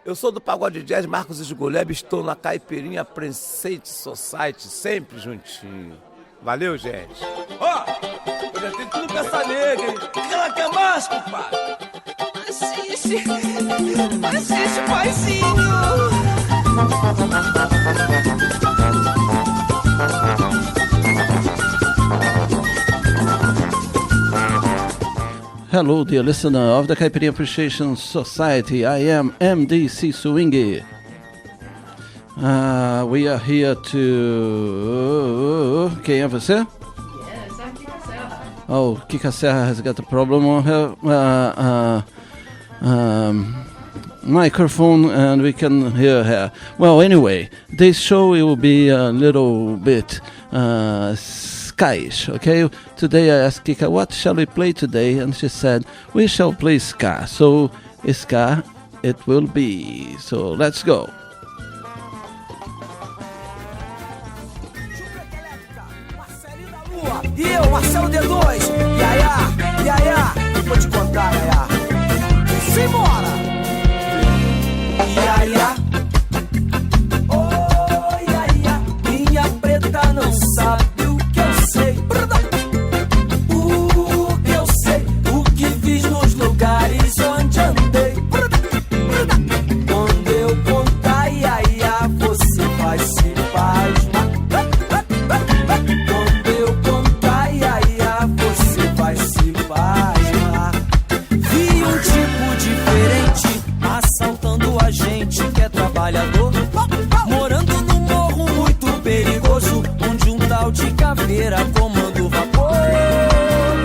Eu sou do Pagode Jazz, Marcos Esgoleb, estou na Skaipirinha Presente Society, sempre juntinho. Valeu, gente. Ó, eu já tenho tudo com essa nega, hein? O que ela quer mais, compadre? Assiste, paizinho. Hello, dear listener of the Skaipirinha Appreciation Society. I am MDC Swingy. We are here to... Quem é você? Yes, I'm Kika Serra. Oh, Kika Serra has got a problem on her microphone and we can hear her. Well, anyway, this show will be a little bit ska-ish, okay? Today I asked Kika, what shall we play today? And she said, we shall play ska. So, ska it will be. So, let's go. E eu, Marcelo D2, Yaya, vou te contar, Yaya. Simbora! Yaya, oh Yaya, minha preta não sabe o que eu sei. O que eu sei, o que fiz nos lugares onde andei. Quando eu contar, Yaya, você vai se pasmar. Quando eu contar, Yaya, você vai se pasmar. Vi um tipo diferente assaltando a gente que é trabalhador, morando num morro muito perigoso, onde um tal de caveira comanda o vapor.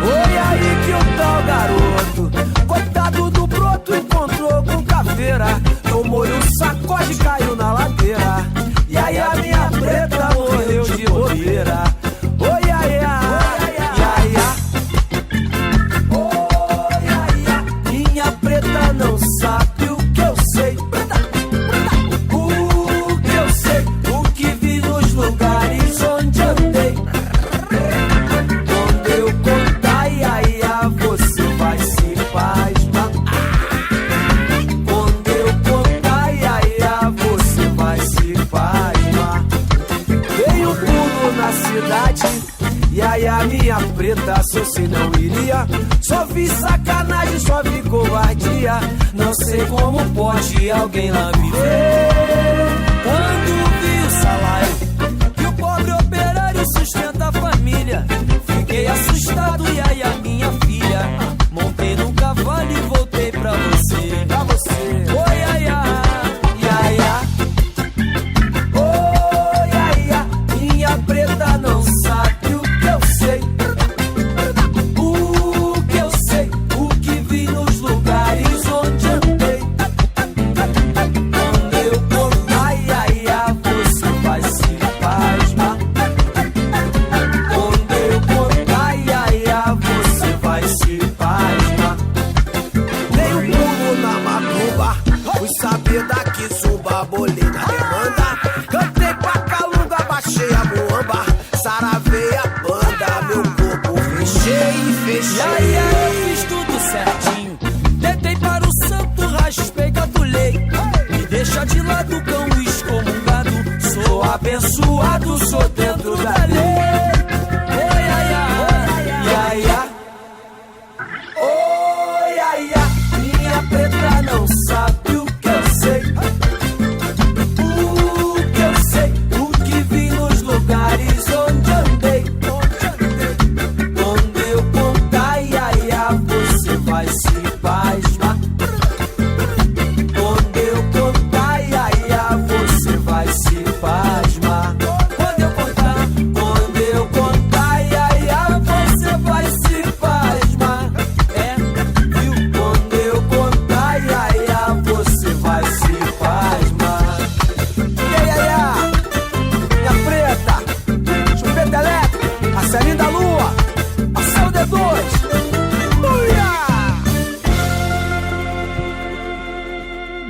Oi, aí que o tal garoto, coitado do broto, encontrou com caveira. Tomou-lhe um sacode e caiu na ladeira. E aí a minha preta morreu de bobeira. Oi, ai, oi, ai, minha preta não sabe o que eu sei. O que eu sei, o que vi nos lugares onde andei. Quando eu contar, Yaya, você vai se pasmar. Quando eu contar, Yaya, você vai se pasmar. Dei um pulo na cidade, Yaya, minha preta, se eu sei não iria. Só vi sacanagem, só vi covardia. Não sei como pode alguém lá me ver. Quando vi o salário que o pobre operário sustenta a família, fiquei assustado, Yaya, minha filha. Montei num cavalo e voltei pra você. Oi, Yaya, Yaya. Oi, Yaya, minha preta não sabe o que eu sei. O que eu sei, o que vi nos lugares onde andei. Quando eu contar, Yaya, você vai se pasmar. Quando eu contar, Yaya, você vai se pasmar. Dei um pulo na macumba, fui saber daqui, suba, bolei na demanda. Cantei pra calunga, baixei a muamba, saravei a banda, meu corpo fechei. Yaya, eu fiz tudo certinho, tentei para o santo, raspei, catulei. Me deixa de lado, cão excomungado, sou abençoado, sou dentro da lei. Oi, Yaya, Yaya. Oi, Yaya, minha preta não sabe o que eu sei. O que eu sei, o que vi nos lugares onde andei. Quando eu contar, Yaya, você vai se pasmar. Quando eu contar, Yaya, você vai se pasmar. Quando eu contar, Yaya, você vai se pasmar. É, viu? Quando eu contar, Yaya, você vai se pasmar. E aí, Yaya, minha preta, chupeta elétrica, marcelinho da lua, Marcelo D2, Buia!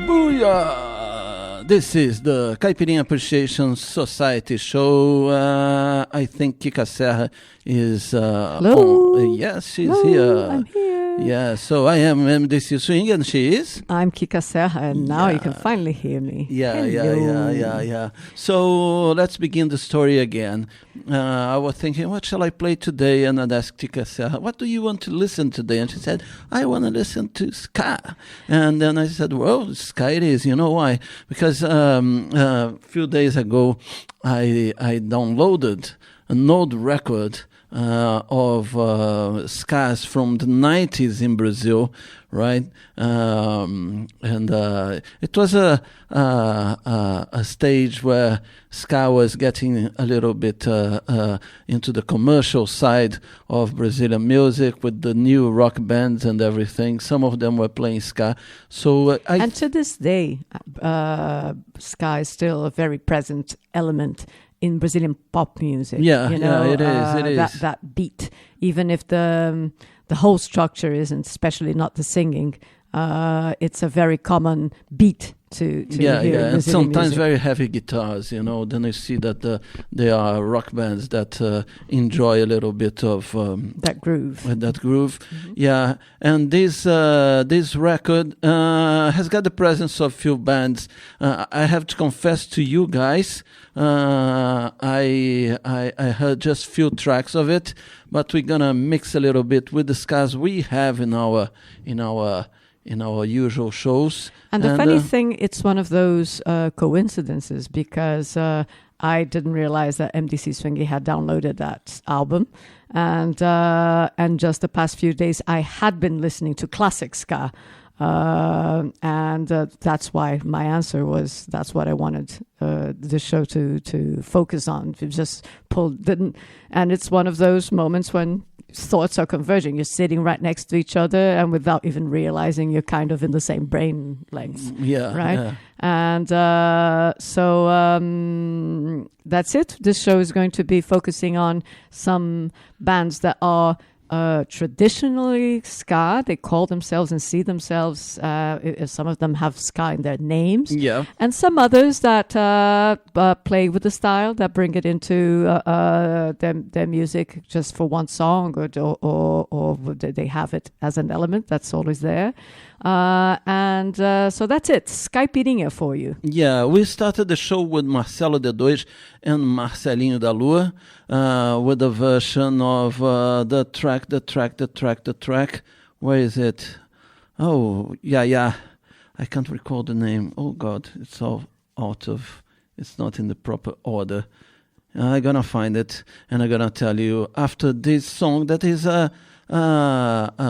Booyah! This is the Skaipirinha Appreciation Society show. I think Kika Serra is Hello? yes, she's Hello, here. I'm here. Yeah, so I am MDC Swing, and she is? I'm Kika Serra, and now you can finally hear me. Yeah. So let's begin the story again. I was thinking, what shall I play today? And I asked Kika Serra, what do you want to listen today? And she said, I want to listen to ska. And then I said, well, ska it is. You know why? Because a few days ago, I downloaded an old record of skas from the 90s in Brazil, right? And it was a stage where ska was getting a little bit into the commercial side of Brazilian music with the new rock bands and everything. Some of them were playing ska. So and to this day, ska is still a very present element in Brazilian pop music. It is. That beat, even if the whole structure isn't, especially not the singing, it's a very common beat to hear in Brazilian and sometimes music. very heavy guitars, Then I see that there are rock bands that enjoy a little bit of that groove. Mm-hmm. Yeah, and this record has got the presence of few bands. I have to confess to you guys, I heard just few tracks of it, but we're gonna mix a little bit with the skas we have in our usual shows. And the funny thing, it's one of those coincidences, because I didn't realize that MDC Swingy had downloaded that album. And just the past few days, I had been listening to classic ska. And that's why my answer was, that's what I wanted the show to focus on. It just and it's one of those moments when thoughts are converging. You're sitting right next to each other, and without even realizing, you're kind of in the same brain length. Yeah. Right? Yeah. And so that's it. This show is going to be focusing on some bands that are traditionally ska. They call themselves and see themselves, some of them have ska in their names. Yeah. And some others that play with the style, that bring it into their music just for one song, or they have it as an element that's always there. And so that's it. Skaipirinha for you. Yeah, we started the show with Marcelo D2 and Marcelinho da Lua, with a version of the track. Where is it? Oh, yeah. I can't recall the name. Oh, God, it's all it's not in the proper order. I'm gonna find it, and I'm gonna tell you after this song that is a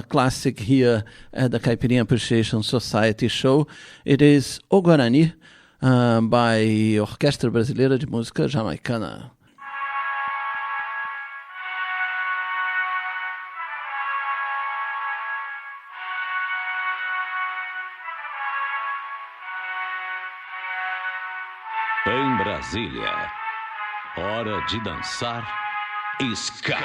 classic here at the Caipirinha Appreciation Society show. It is O Guarani, by Orquestra Brasileira de Música Jamaicana. Em Brasília, hora de dançar ska.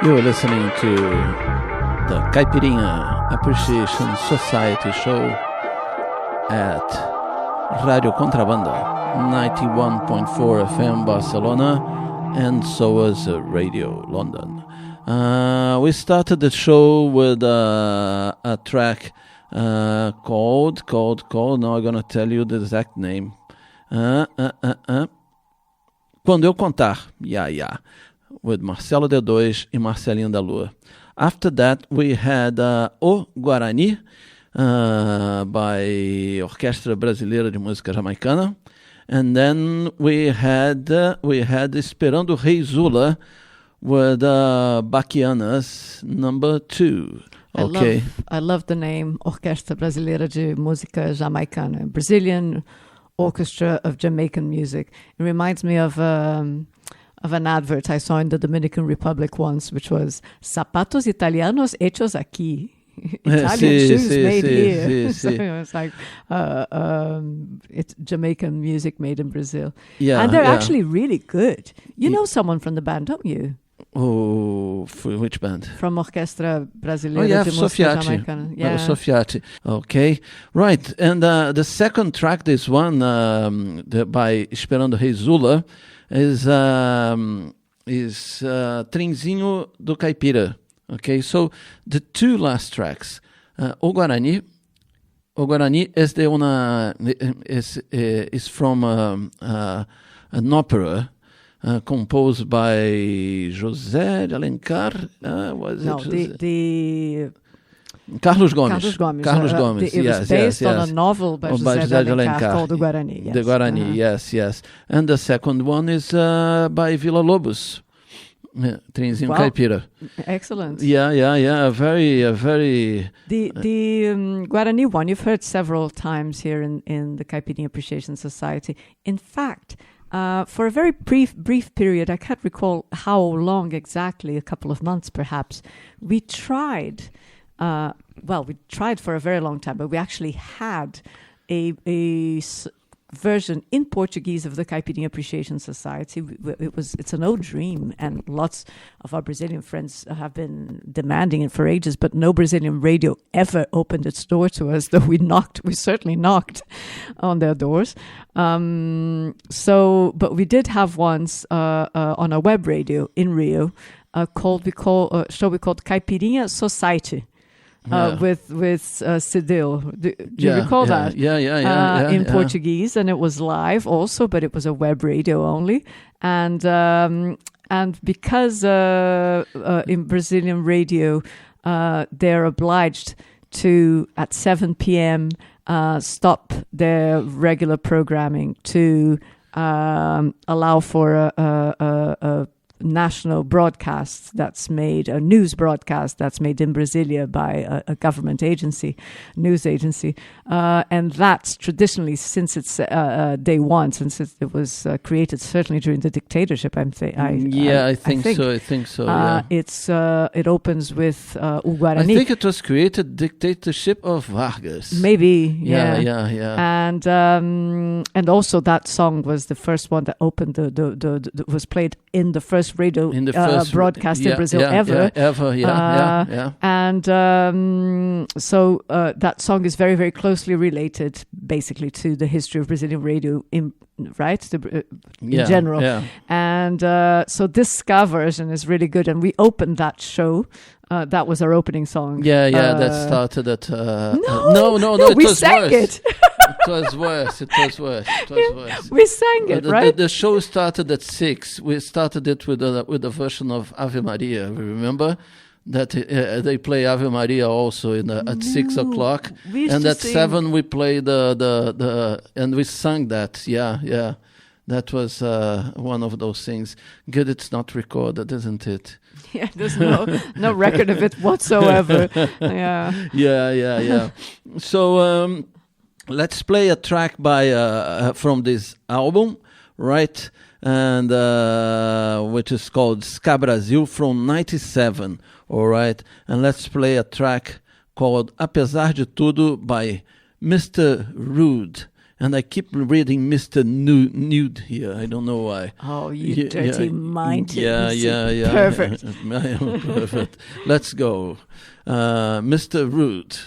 You're listening to the Skaipirinha Appreciation Society show at Radio Contrabanda 91.4 FM Barcelona and SOAS Radio London. We started the show with a track called, now I'm going to tell you the exact name. Quando Eu Contar, with Marcelo D2 e Marcelinho da Lua. After that, we had O Guarani by Orquestra Brasileira de Música Jamaicana. And then we had Esperando Zula with Baquianas number 2. Okay. I love the name Orquestra Brasileira de Música Jamaicana, Brazilian Orchestra of Jamaican Music. It reminds me of an advert I saw in the Dominican Republic once, which was Sapatos Italianos Hechos Aquí. Italian shoes made here. So it's like it's Jamaican music made in Brazil. Yeah, and they're actually really good. You know someone from the band, don't you? Oh, for which band? From Orquestra Brasileira de Música Jamaicana. Yeah, Sofiati. Okay, right. And the second track, this one by Esperando Zula, is Trenzinho do Caipira. Okay, so the two last tracks, O Guarani is from an opera composed by José de Alencar. Carlos Gomes. It was based on a novel by José de Alencar called The Guarani. Yes. The Guarani, yes. And the second one is by Villa-Lobos. Trenzinho Caipira. Excellent. Yeah. Very. The Guarani one you've heard several times here in the Skaipirinha Appreciation Society. In fact, for a very brief period, I can't recall how long exactly, a couple of months perhaps, we tried. We tried for a very long time, but we actually had a version in Portuguese of the Skaipirinha Appreciation Society. It's an old dream, and lots of our Brazilian friends have been demanding it for ages, but no Brazilian radio ever opened its door to us, though we certainly knocked on their doors. But we did have once on a web radio in Rio, show we called Skaipirinha Society. With Cidil. Do you recall that? Yeah. In Portuguese, and it was live also, but it was a web radio only. And because in Brazilian radio, they're obliged to, at 7 p.m., stop their regular programming to allow for a national broadcast that's made, a news broadcast that's made in Brasilia by a government agency, news agency. And that's traditionally, since it's day one, since it was created certainly during the dictatorship, I think so. It opens with Guarani. I think it was created dictatorship of Vargas. Maybe, yeah. And also that song was the first one that opened was played in the first radio broadcast in Brazil ever. And so that song is very, very closely related, basically, to the history of Brazilian radio in general. Yeah. And so this ska version is really good, and we opened that show. That was our opening song. That started at... No, we sang it. It was worse. We sang it, right? The show started at 6. We started it with a version of Ave Maria. Remember that they play Ave Maria also at 6 o'clock, and at 7 we played the and we sang that. Yeah. That was one of those things. Good, it's not recorded, isn't it? Yeah, there's no record of it whatsoever. Yeah. So let's play a track by from this album, right? And which is called Ska Brasil from '97. All right, and let's play a track called Apesar de Tudo by Mr. Rude. And I keep reading Mr. Nude here. I don't know why. Oh, you dirty-minded. Yeah. Perfect. Perfect. Let's go. Mr. Rude.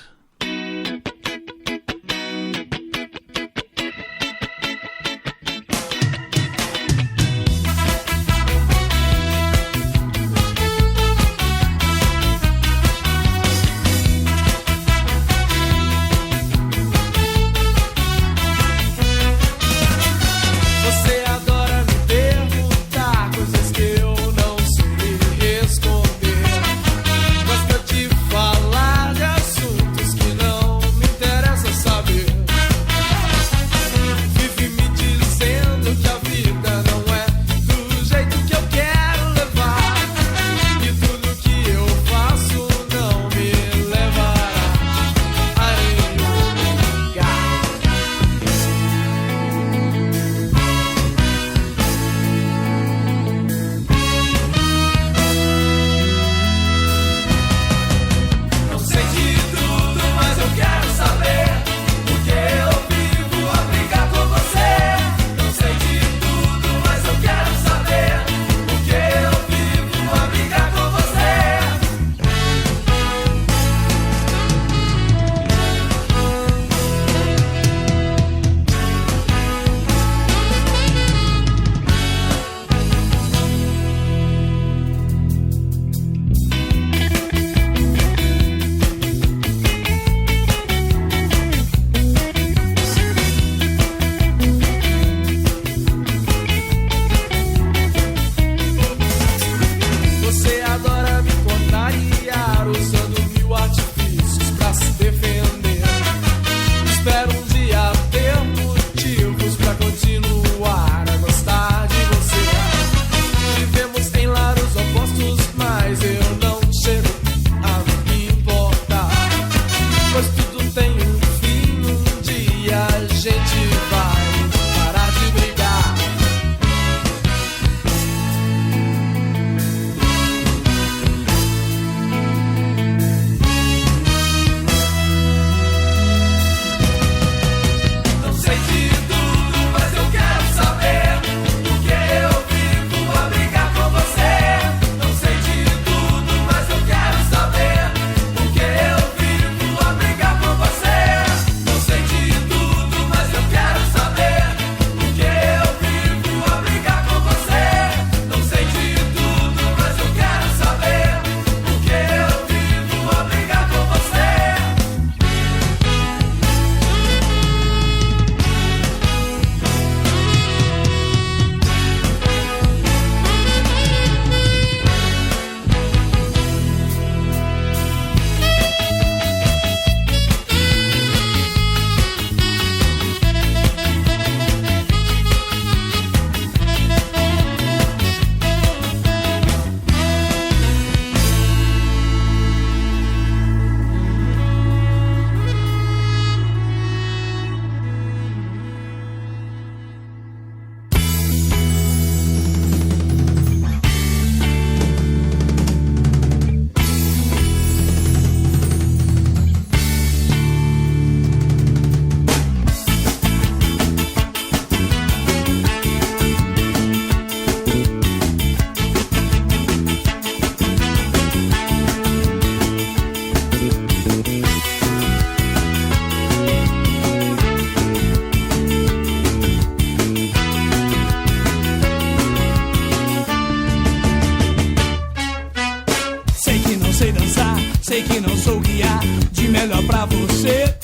Sei que não sou guia de melhor pra você,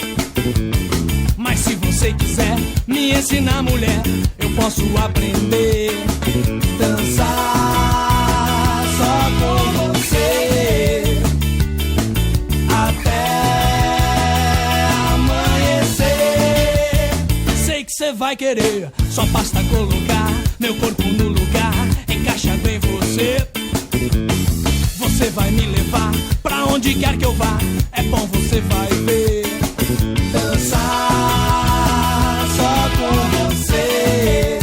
mas se você quiser me ensinar, mulher, eu posso aprender. Dançar só com você até amanhecer. Sei que você vai querer, só basta colocar meu corpo no lugar, encaixado em você. Você vai me levar pra onde quer que eu vá, é bom, você vai ver. Dançar só com você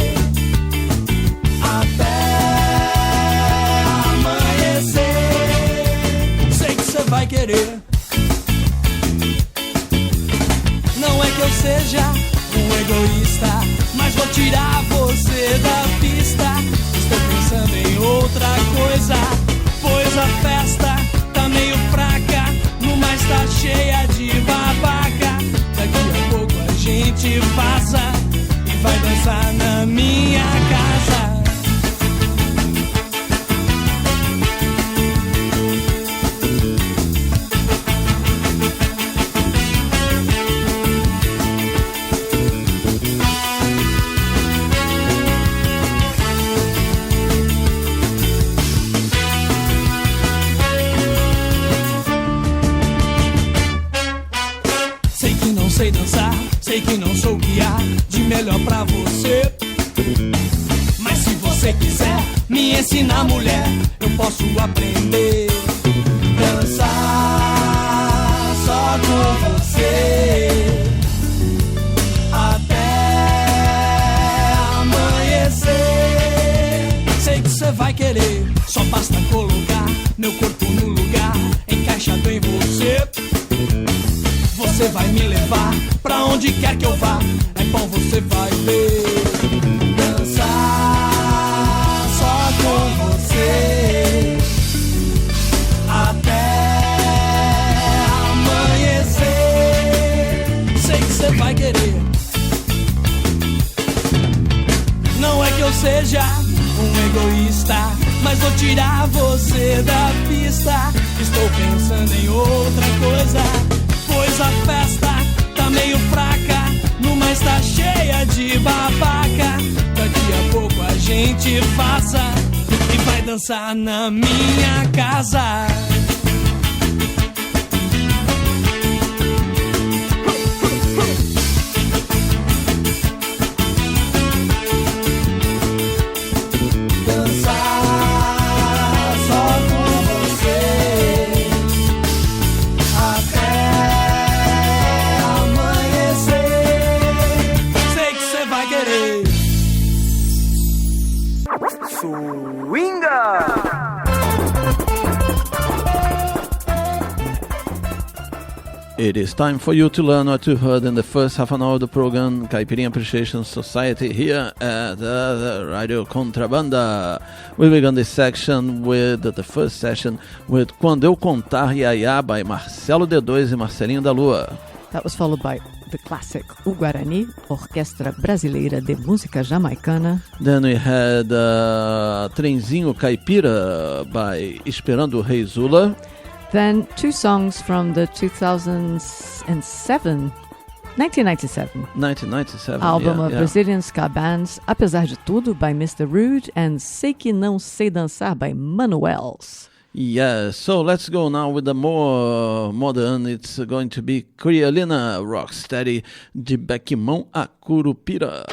até amanhecer. Sei que você vai querer. Não é que eu seja um egoísta, mas vou tirar você da pista. Estou pensando em outra coisa, pois a festa tá meio fraca, no mais tá cheia de babaca. Daqui a pouco a gente passa e vai dançar na minha casa. Sei dançar, sei que não sou o que há de melhor pra você. Mas se você quiser me ensinar, mulher, eu posso aprender. Dançar só com você até amanhecer. Sei que você vai querer, só basta colocar meu corpo no lugar, encaixado em você. Você vai me levar pra onde quer que eu vá, é bom você vai ver. Dançar só com você até amanhecer. Sei que você vai querer. Não é que eu seja um egoísta, mas vou tirar você da pista. Estou pensando em outra coisa, pois a festa tá meio fraca, no mais tá cheia de babaca. Daqui a pouco a gente passa e vai dançar na minha casa. It is time for you to learn what you heard in the first half an hour of the program Skaipirinha Appreciation Society here at Radio Contrabanda. We began this section with the first session with Quando Eu Contar Iaiá by Marcelo D2 e Marcelinho da Lua. That was followed by the classic O Guarani, orquestra brasileira de música jamaicana. Then we had Trenzinho Caipira by Esperando o Rei Zula. Then two songs from the 1997 album of Brazilian ska bands, Apesar de Tudo by Mr. Rude and Sei Que Não Sei Dançar by Manuels. Yeah, so let's go now with the more modern. It's going to be Criolina, Rocksteady, de Bequimão a Curupira.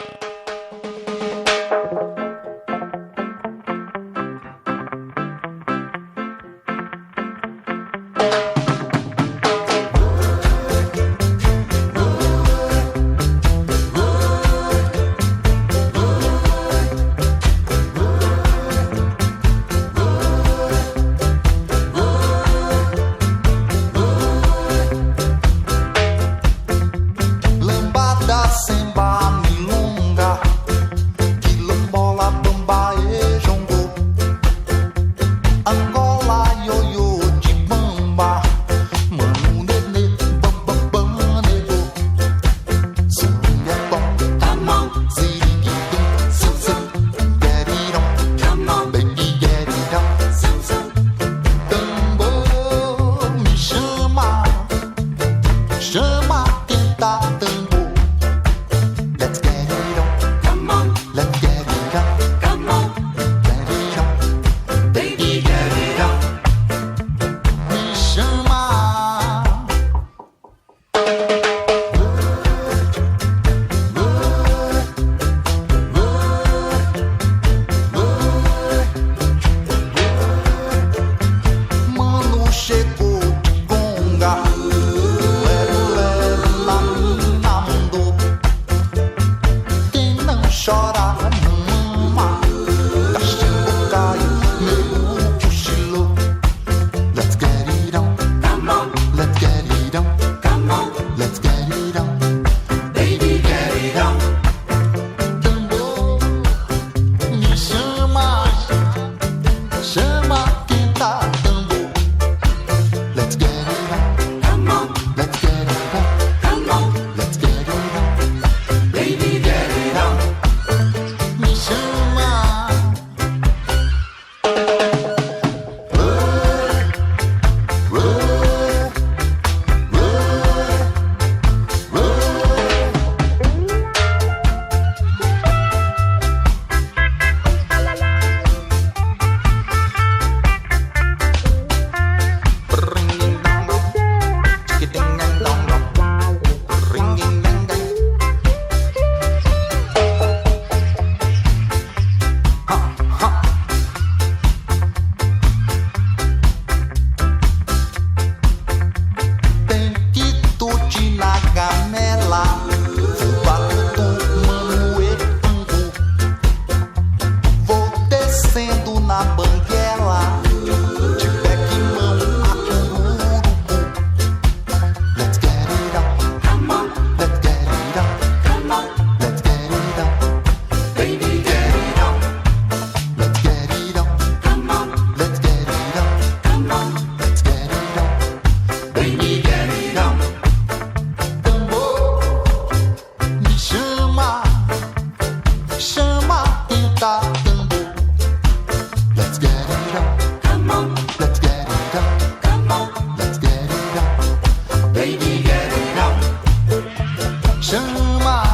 ama.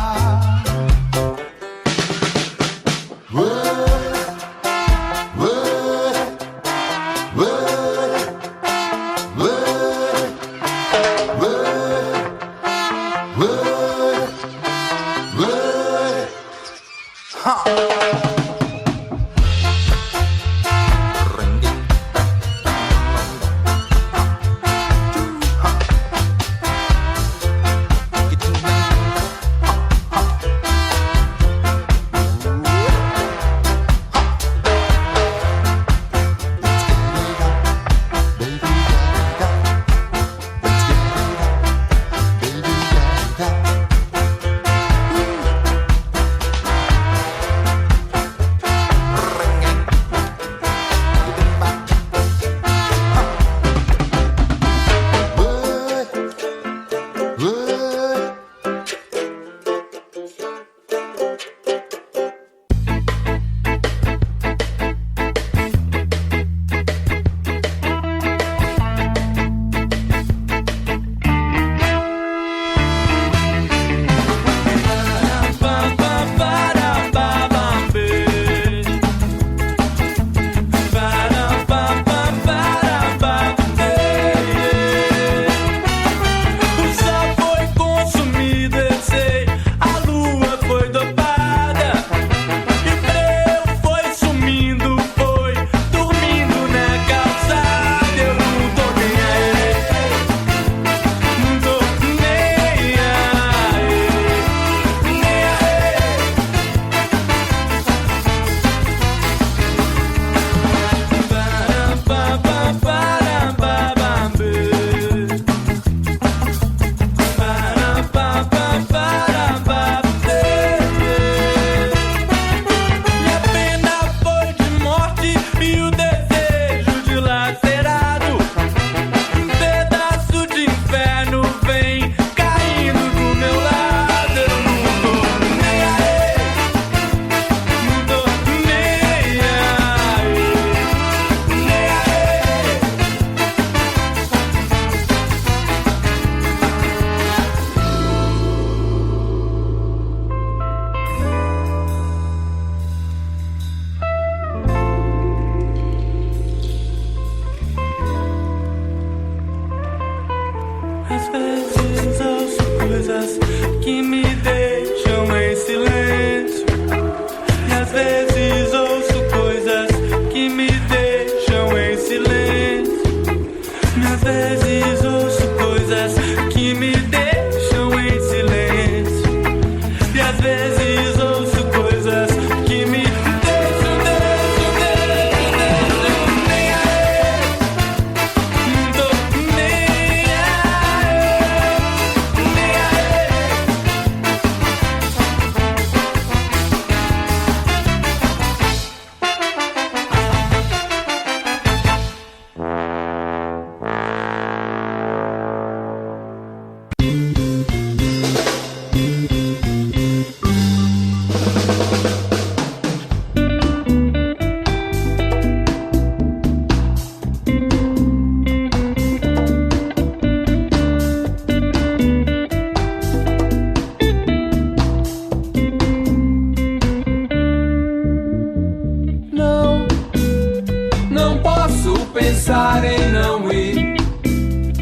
pensar em não ir,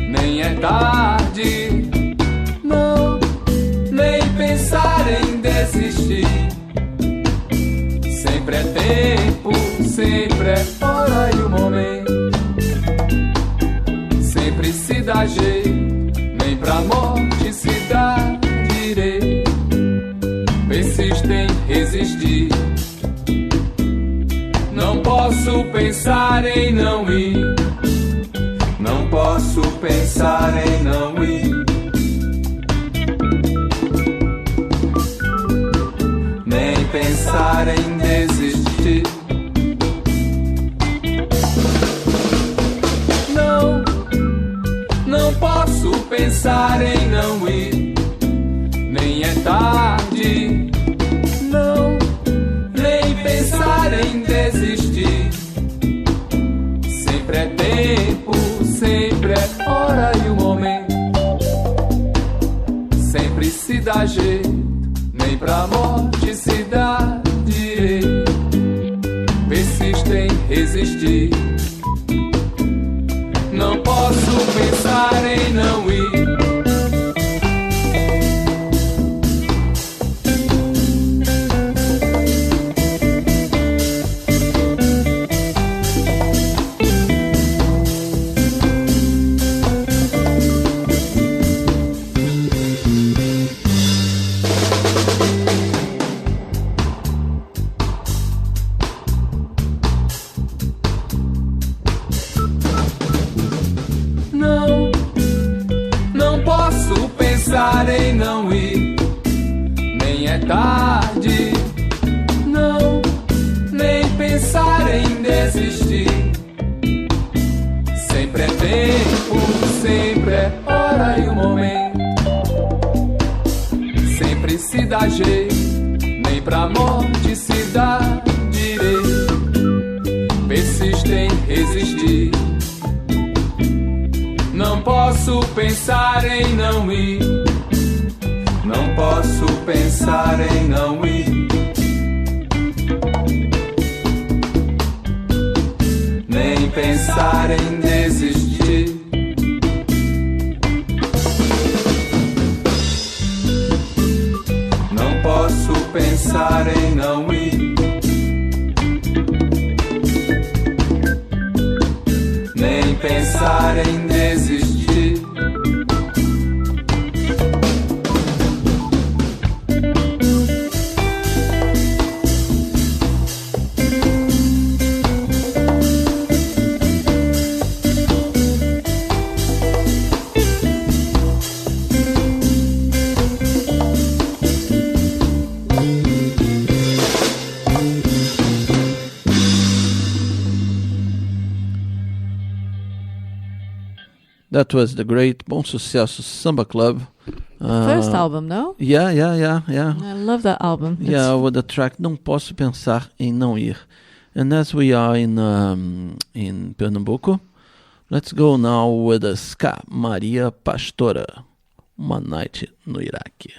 nem é tarde, não, nem pensar em desistir. Sempre é tempo, sempre é hora e o momento. Sempre se dá jeito, nem pra morte se dá direito. Persiste em resistir. Não posso pensar em não ir, não posso pensar em não ir, nem pensar em desistir. Não, não posso pensar em não ir, nem é tarde, não, nem pensar em desistir. Sempre é tempo, sempre é hora e o momento. Sempre se dá jeito, pra morte se dá direito. Persiste em resistir. Não posso pensar em não ir. Em não ir, nem é tarde, não, nem pensar em desistir. Sempre é tempo, sempre é hora e o momento. Sempre se dá jeito, nem pra morte se dá direito. Persiste em resistir. Não posso pensar em não ir. Não posso pensar em não ir. Nem pensar em desistir. Não posso pensar em não ir. Nem pensar em desistir. That was the great Bonsucesso Samba Club. First album, no? Yeah. I love that album. Yeah, with the track Não Posso Pensar em Não Ir. And as we are in Pernambuco, let's go now with the ska Maria Pastora, Uma Night no Iraque.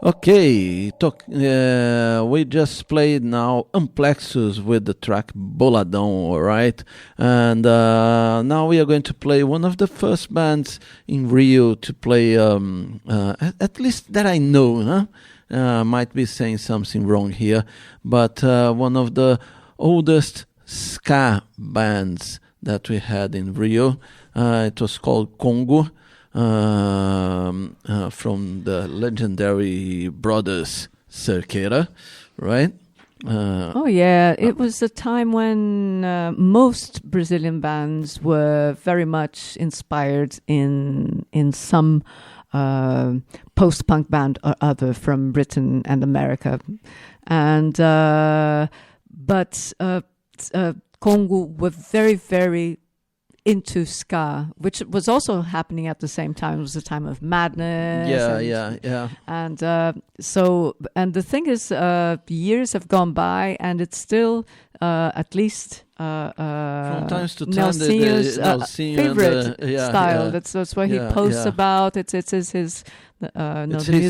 Okay, we just played now Amplexos with the track Boladão, all right? And now we are going to play one of the first bands in Rio to play, at least that I know, might be saying something wrong here, but one of the oldest ska bands that we had in Rio. It was called Kongo. From the legendary brothers Cerqueira, right? It was a time when most Brazilian bands were very much inspired in some post-punk band or other from Britain and America, and but Kongo were very, very into ska, which was also happening at the same time. It was a time of madness. And the thing is, years have gone by, and it's still at least from times to time Nelsinho's favorite style. Yeah. That's what he posts about. It's his his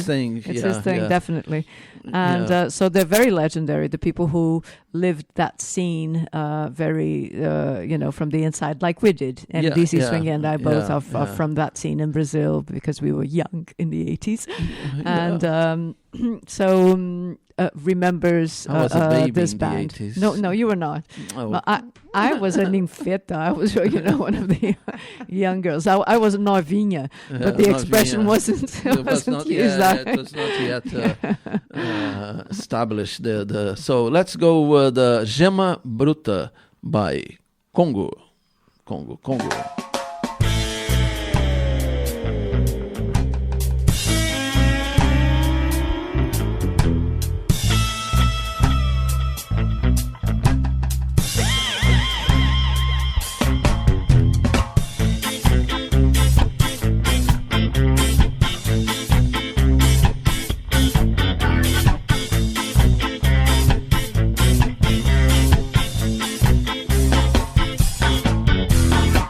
thing. It's his thing, definitely. And so they're very legendary. The people who lived that scene, very, from the inside, like we did. And DC Swing and I both are from that scene in Brazil because we were young in the 80s. And so remembers this band. No, you were not. Well, I was a ninfeta. I was, one of the young girls. I was a novinha, but the expression wasn't used. It was not yet established. So let's go with Gema Bruta by Kongo.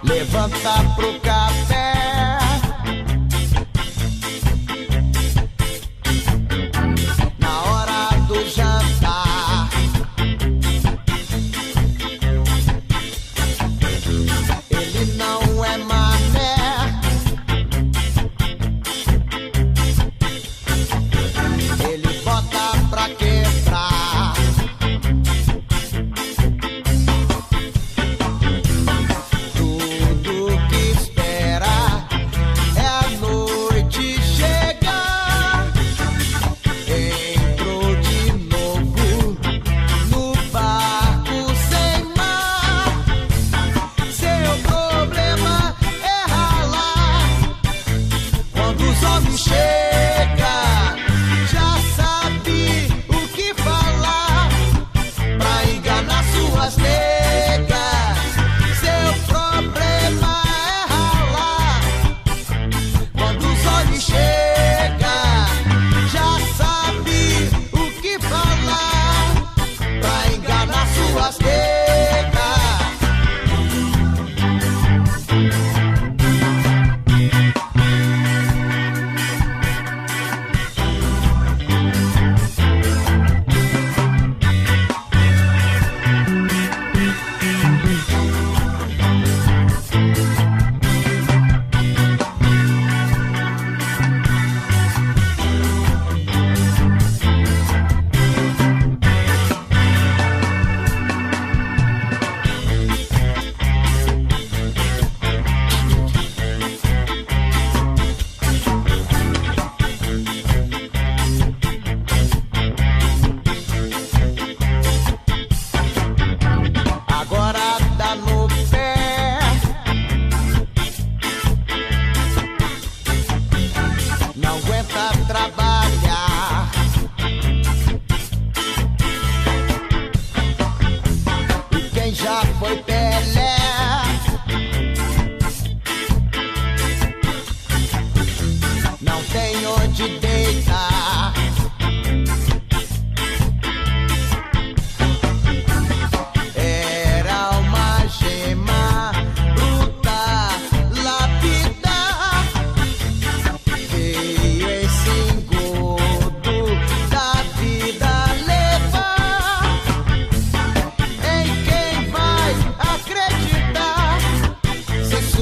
Levanta pro café, na hora do jantar. Ele não é mané, ele bota pra quebrar.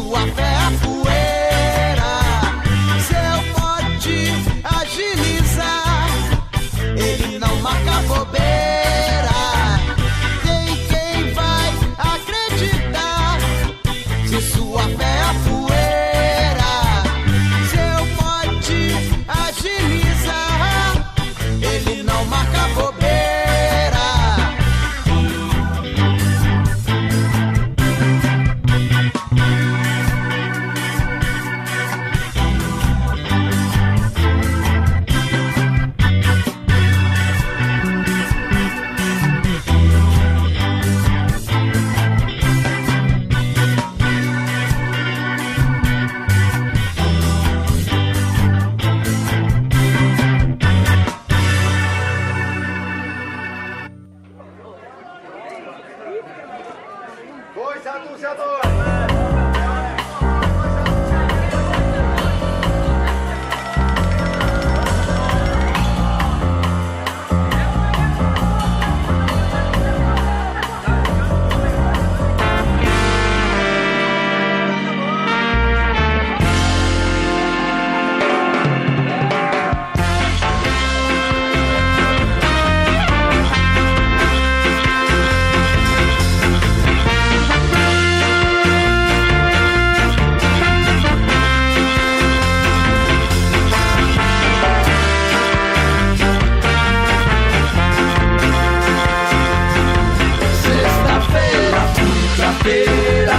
sua fé é a poeira, seu pote agilizar, ele não marca bobeira. Tem quem vai acreditar, se sua fé é a poeira, seu pote agilizar, ele não marca bobeira.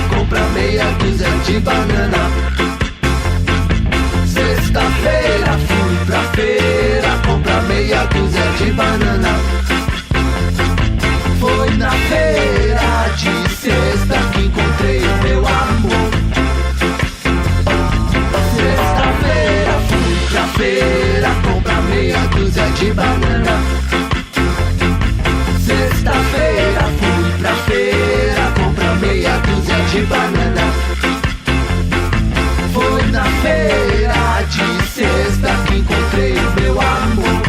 Compra meia dúzia de banana. Sexta-feira fui pra feira, compra meia dúzia de banana. Foi na feira de sexta que encontrei o meu amor. Sexta-feira fui pra feira, compra meia dúzia de banana. Sexta-feira fui pra feira, compra meia dúzia de banana. Foi na feira de sexta que encontrei o meu amor.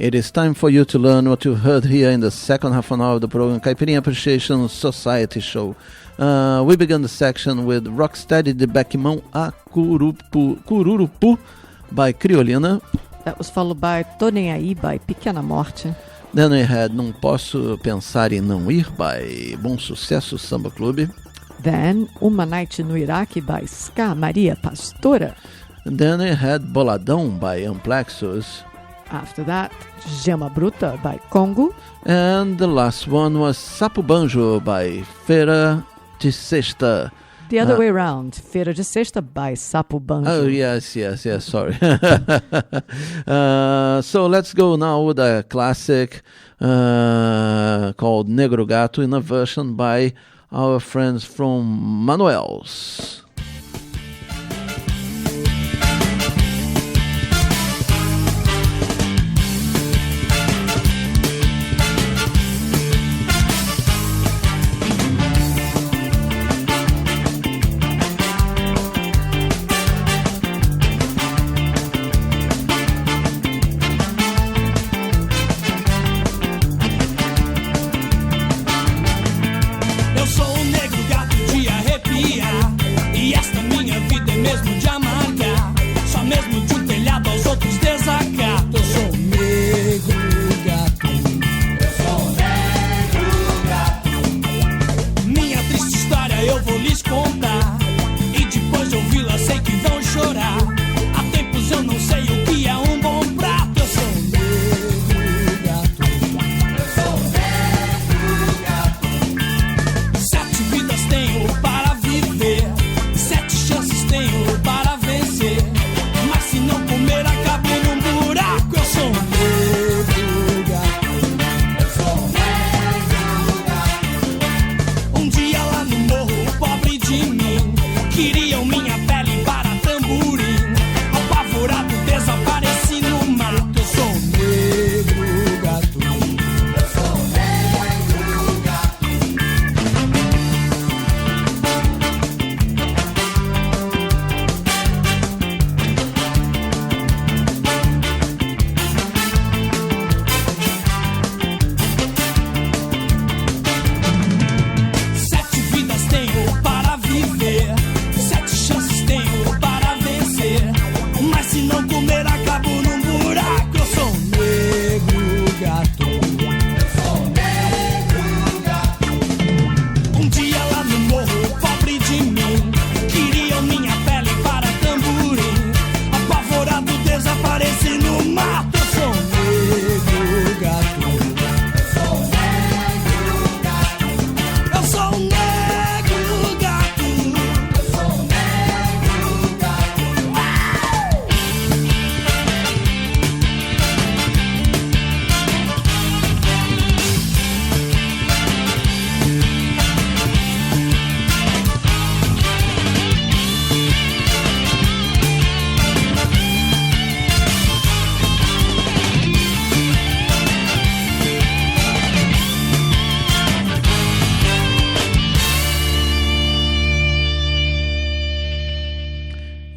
It is time for you to learn what you heard here in the second half an hour of the program, Skaipirinha Appreciation Society Show. We began the section with Rocksteady de Beckmão a Cururupu by Criolina. That was followed by Tô Nem Aí by Pequena Morte. Then we had Não Posso Pensar em Não Ir by Bonsucesso Samba Clube. Then Uma Night no Iraque by Ska Maria Pastora. Then we had Boladão by Amplexos. After that, Gema Bruta by Kongo. And the last one was Sapo Banjo by Feira de Sexta. The other way around, Feira de Sexta by Sapo Banjo. Oh, yes, sorry. So let's go now with a classic called Negro Gato in a version by our friends from Manuels.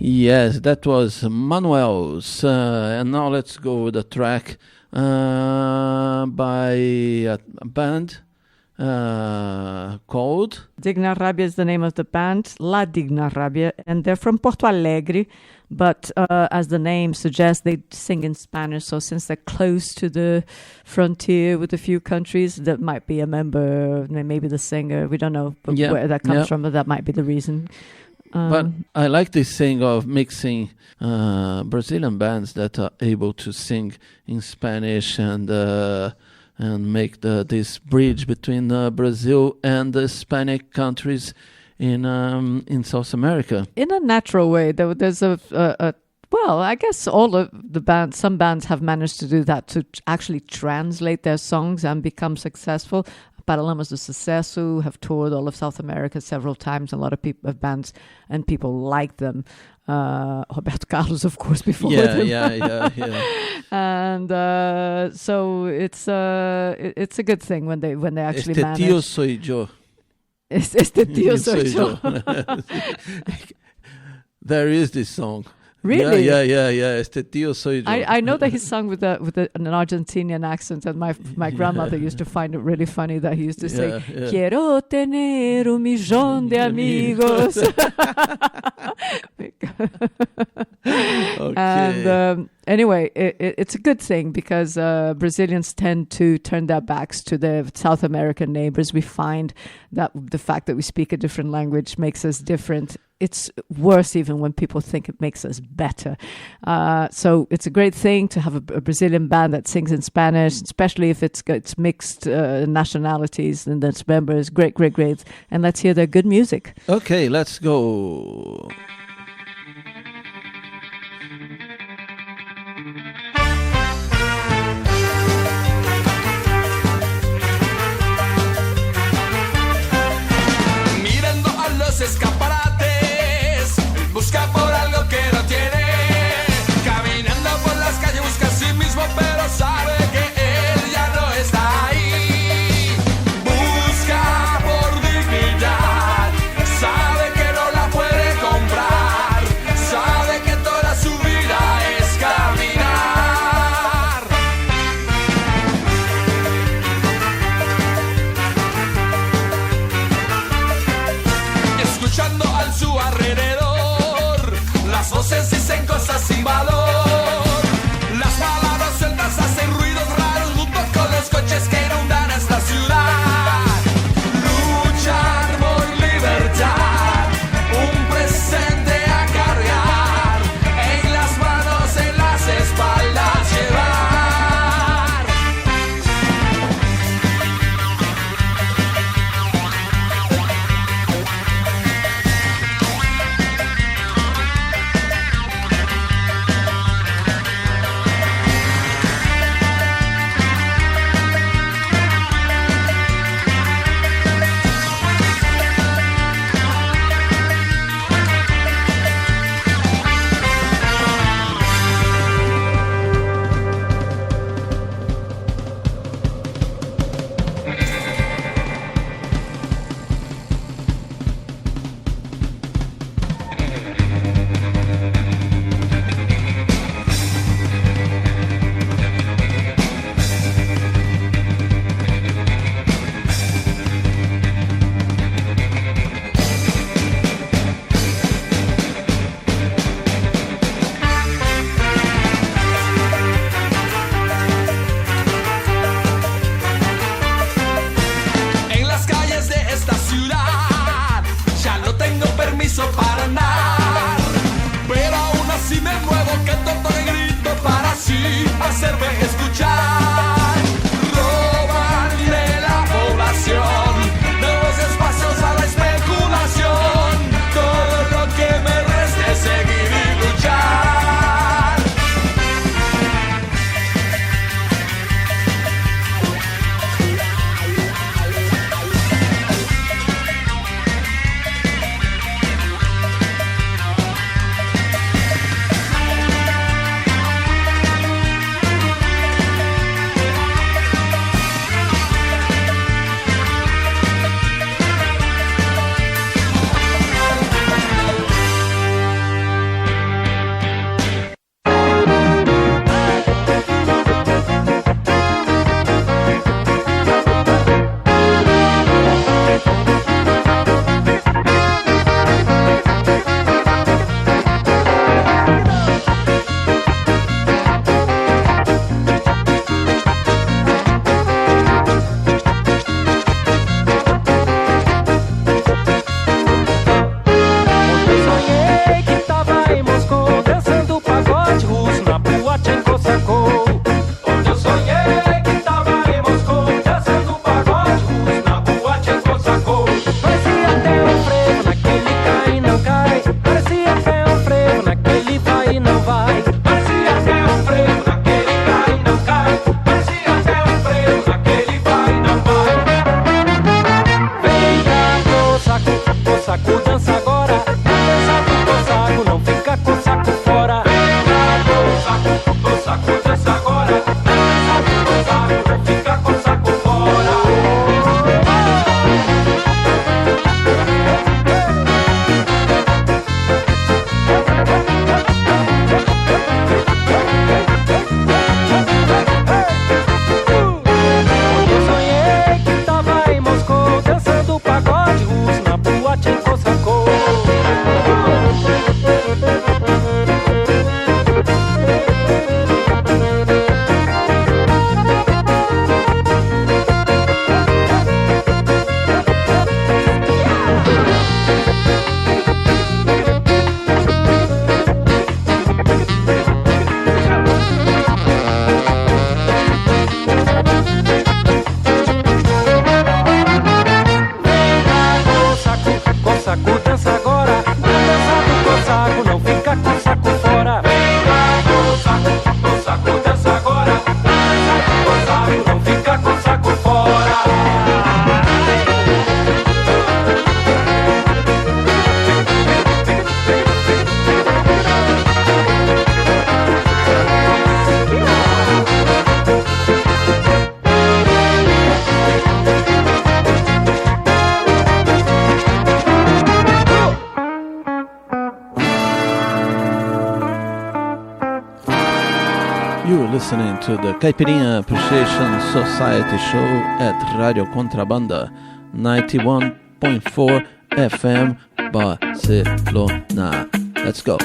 Yes, that was Manuels. And now let's go with a track by a band called... Digna Rabia is the name of the band, La Digna Rabia, and they're from Porto Alegre, but as the name suggests, they sing in Spanish, so since they're close to the frontier with a few countries, that might be a member, maybe the singer, we don't know where that comes from, but that might be the reason. But I like this thing of mixing Brazilian bands that are able to sing in Spanish and make this bridge between Brazil and the Hispanic countries in South America. In a natural way. There's well, I guess all of the bands, some bands have managed to do that, to actually translate their songs and become successful. Paralamas do Sucesso have toured all of South America several times. A lot of bands and people like them. Roberto Carlos, of course, before them. Yeah. And so it's a good thing when they actually manage. Este tío soy yo. Este tío soy yo. There is this song. Really? Yeah. Este tío soy yo. I know that he sung with an Argentinian accent, and my grandmother used to find it really funny that he used to say, "Quiero tener un millón de amigos." Okay. And anyway, it's a good thing because Brazilians tend to turn their backs to their South American neighbors. We find that the fact that we speak a different language makes us different. It's worse even when people think it makes us better. So it's a great thing to have a Brazilian band that sings in Spanish, especially if it's mixed nationalities and its members. Great. And let's hear their good music. Okay, let's go. Mirando a los escaparates, busca por algo que no tiene. Caminando por las calles busca a sí mismo, pero sabe que él ya no está ahí. Busca por dignidad, sabe que no la puede comprar, sabe que toda su vida You're listening to the Skaipirinha Appreciation Society show at Radio Contrabanda 91.4 FM Barcelona. Let's go.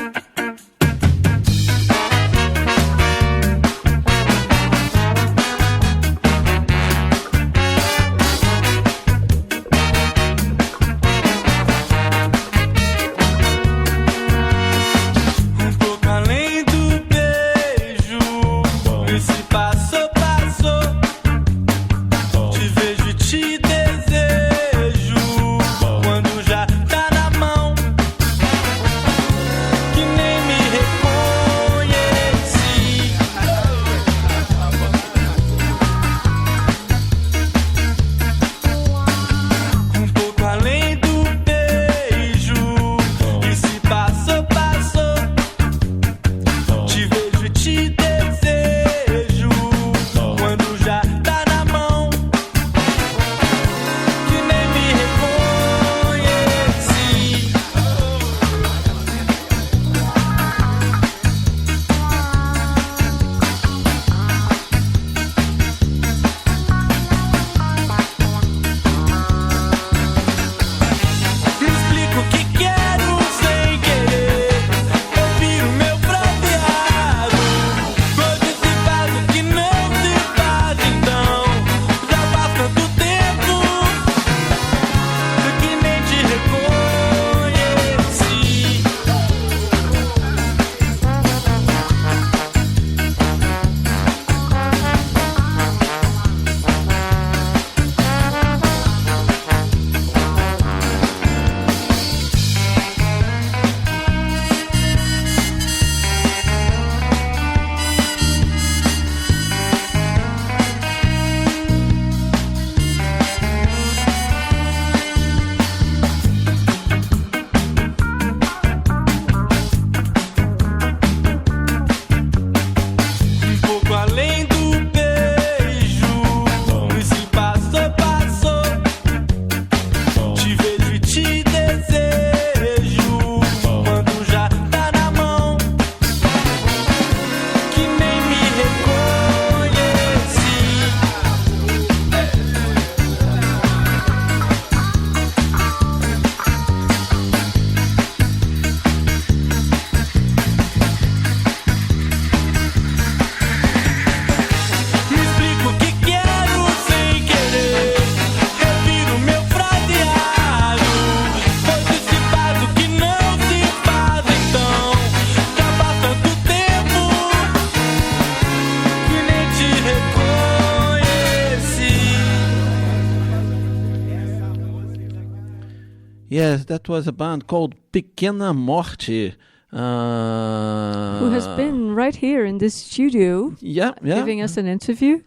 Yes, that was a band called Pequena Morte. Who has been right here in this studio giving us an interview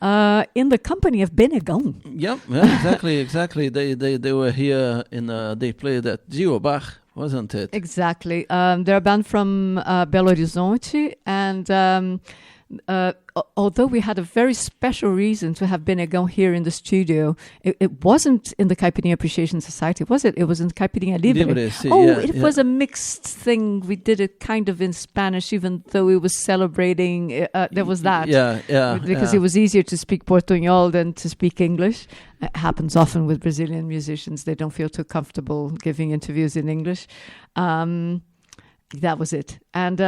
in the company of Benegão. Yeah, exactly. They were here they played at Gio Bar, wasn't it? Exactly. They're a band from Belo Horizonte, and although we had a very special reason to have Benegão here in the studio, it wasn't in the Skaipirinha Appreciation Society, was it? It was in Skaipirinha Libre. It was a mixed thing. We did it kind of in Spanish, even though it was celebrating. There was that. Because it was easier to speak Portuñol than to speak English. It happens often with Brazilian musicians. They don't feel too comfortable giving interviews in English. That was it. And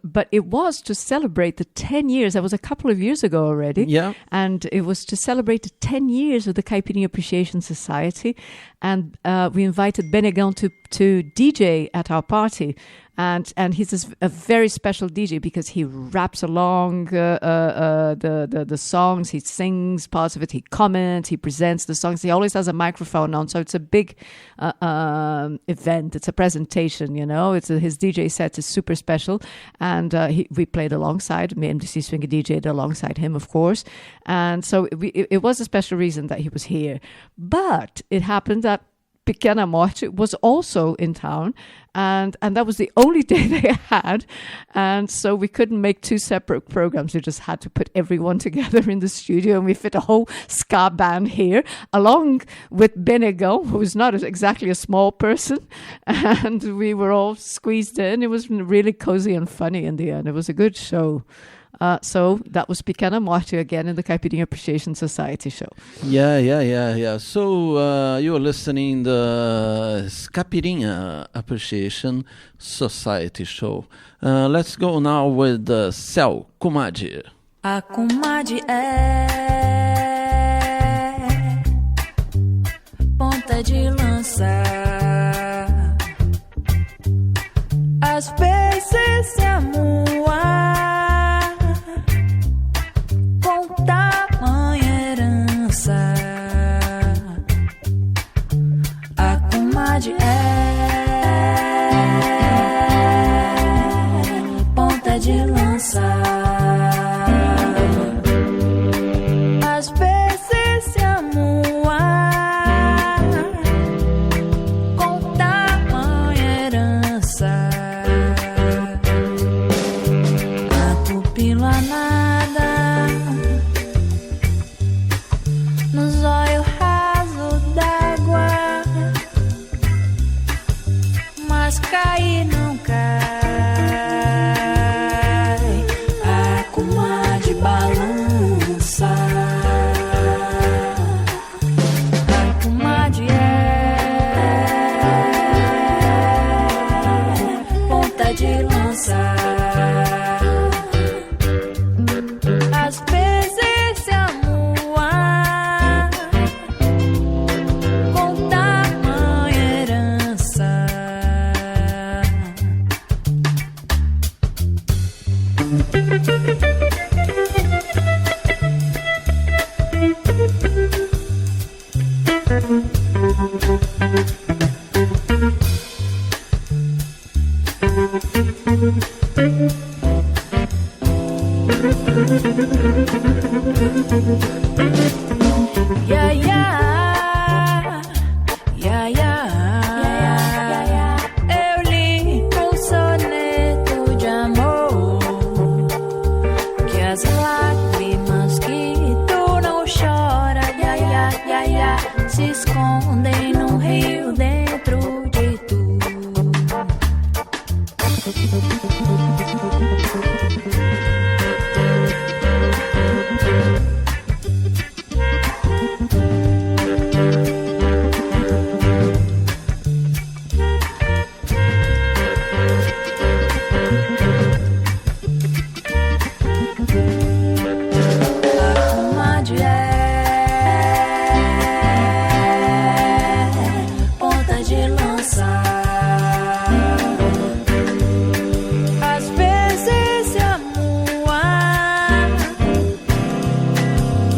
but it was to celebrate the 10 years. That was a couple of years ago already. Yeah. And it was to celebrate the 10 years of the Skaipirinha Appreciation Society. And we invited Benegão to DJ at our party. And he's a very special DJ because he raps along the songs, he sings parts of it, he comments, he presents the songs. He always has a microphone on, so it's a big event. It's a presentation, you know. His DJ set is super special, and we played alongside. Me and MDC Swing DJ'd alongside him, of course. And so it was a special reason that he was here. But it happened that Pequena Morte was also in town, and that was the only day they had, and so we couldn't make two separate programs. We just had to put everyone together in the studio, and we fit a whole ska band here, along with Benegão, who is not exactly a small person, and we were all squeezed in. It was really cozy and funny in the end. It was a good show. So that was Pequena, Morte again in the Skaipirinha Appreciation Society show. Yeah. So you're listening the Skaipirinha Appreciation Society show. Let's go now with the Céu, comadre. A comadre é ponta de lança. Às vezes se amua com tamanha herança. A comadre é ponta de lança. Às vezes se amua com tamanha herança. A pupila nada no zóio raso d'água, mas cair não cai. A comadre balança. A comadre é ponta de lança. Às vezes se amua com tamanha herança. Eu li um soneto de amor, que as lágrimas que tu não chora, se escondem num rio dentro de tu. A comadre é ponta de lança. Às vezes se amua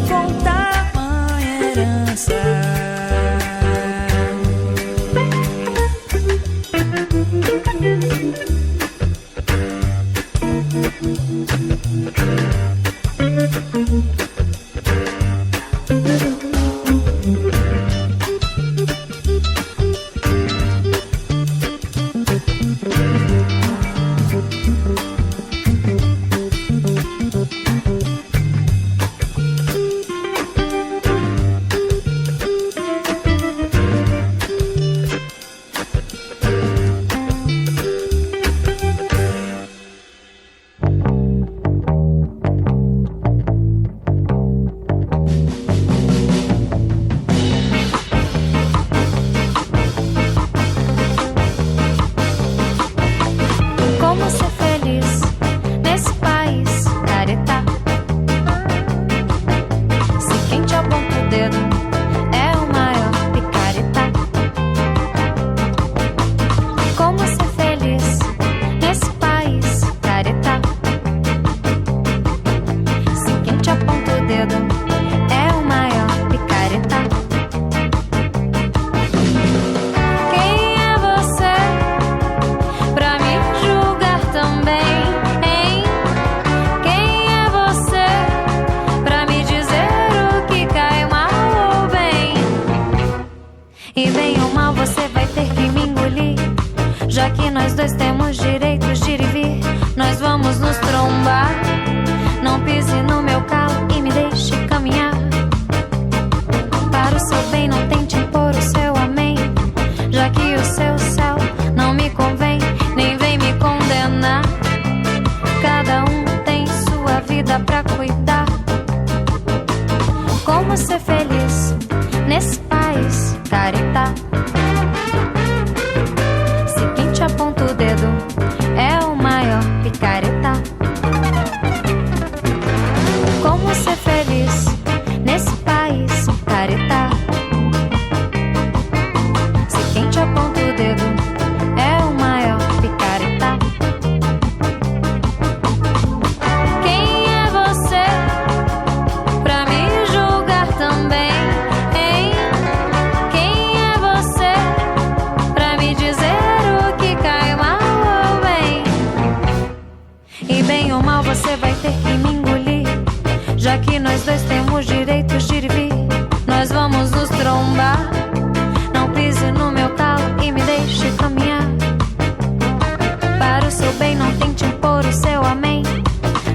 com tamanha herança. Como ser feliz nesse país careta? Se quem te aponta o dedo é o maior picareta. Como ser feliz nesse país careta? Se quem te aponta o dedo é o maior picareta. Quem é você pra me julgar também, hein? Quem é você pra me dizer o que cai mal ou bem? E bem ou mal você vai ter que me engolir, já que nós dois temos direitos de ir e vir. Nós vamos nos trombar. Não pise no meu calo e me deixe caminhar. Para o seu bem não tente impor o seu amém, já que o seu céu não me convém, nem vem me condenar. Cada um tem sua vida. Como ser feliz nesse país careta? Se quem te aponta o dedo é o maior picareta. Como ser feliz nesse país careta? Se quem te aponta o dedo é o maior picareta. Quem é você pra me julgar também, hein? Quem é você pra me dizer o que cai mal ou bem? E bem ou mal você vai ter que me engolir, já que nós dois temos direitos de ir e vir. Nós vamos nos trombar. Não pise no meu calo e me deixe caminhar. Para o seu bem não tente impor o seu amém,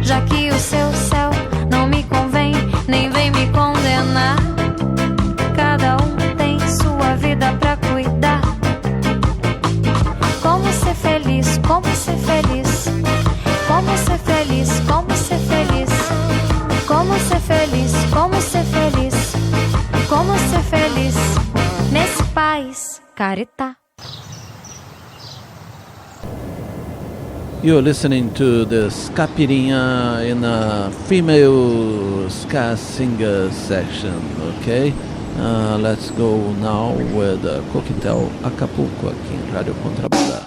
já que o seu céu não me convém, nem vem me condenar. Cada um tem sua vida pra cuidar. Como ser feliz, como ser feliz, como ser feliz, como ser feliz, como ser feliz, como ser feliz, como ser feliz nesse país careta. You're listening to the Skaipirinha in a female ska singer section, okay? Let's go now with the coquetel Acapulco aqui em Rádio Contrabanda.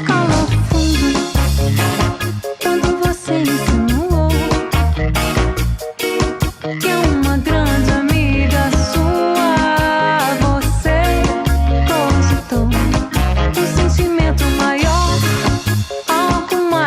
Calor fundo, quando você insinuou que é uma grande amiga sua, você cogitou um sentimento maior, algo mais.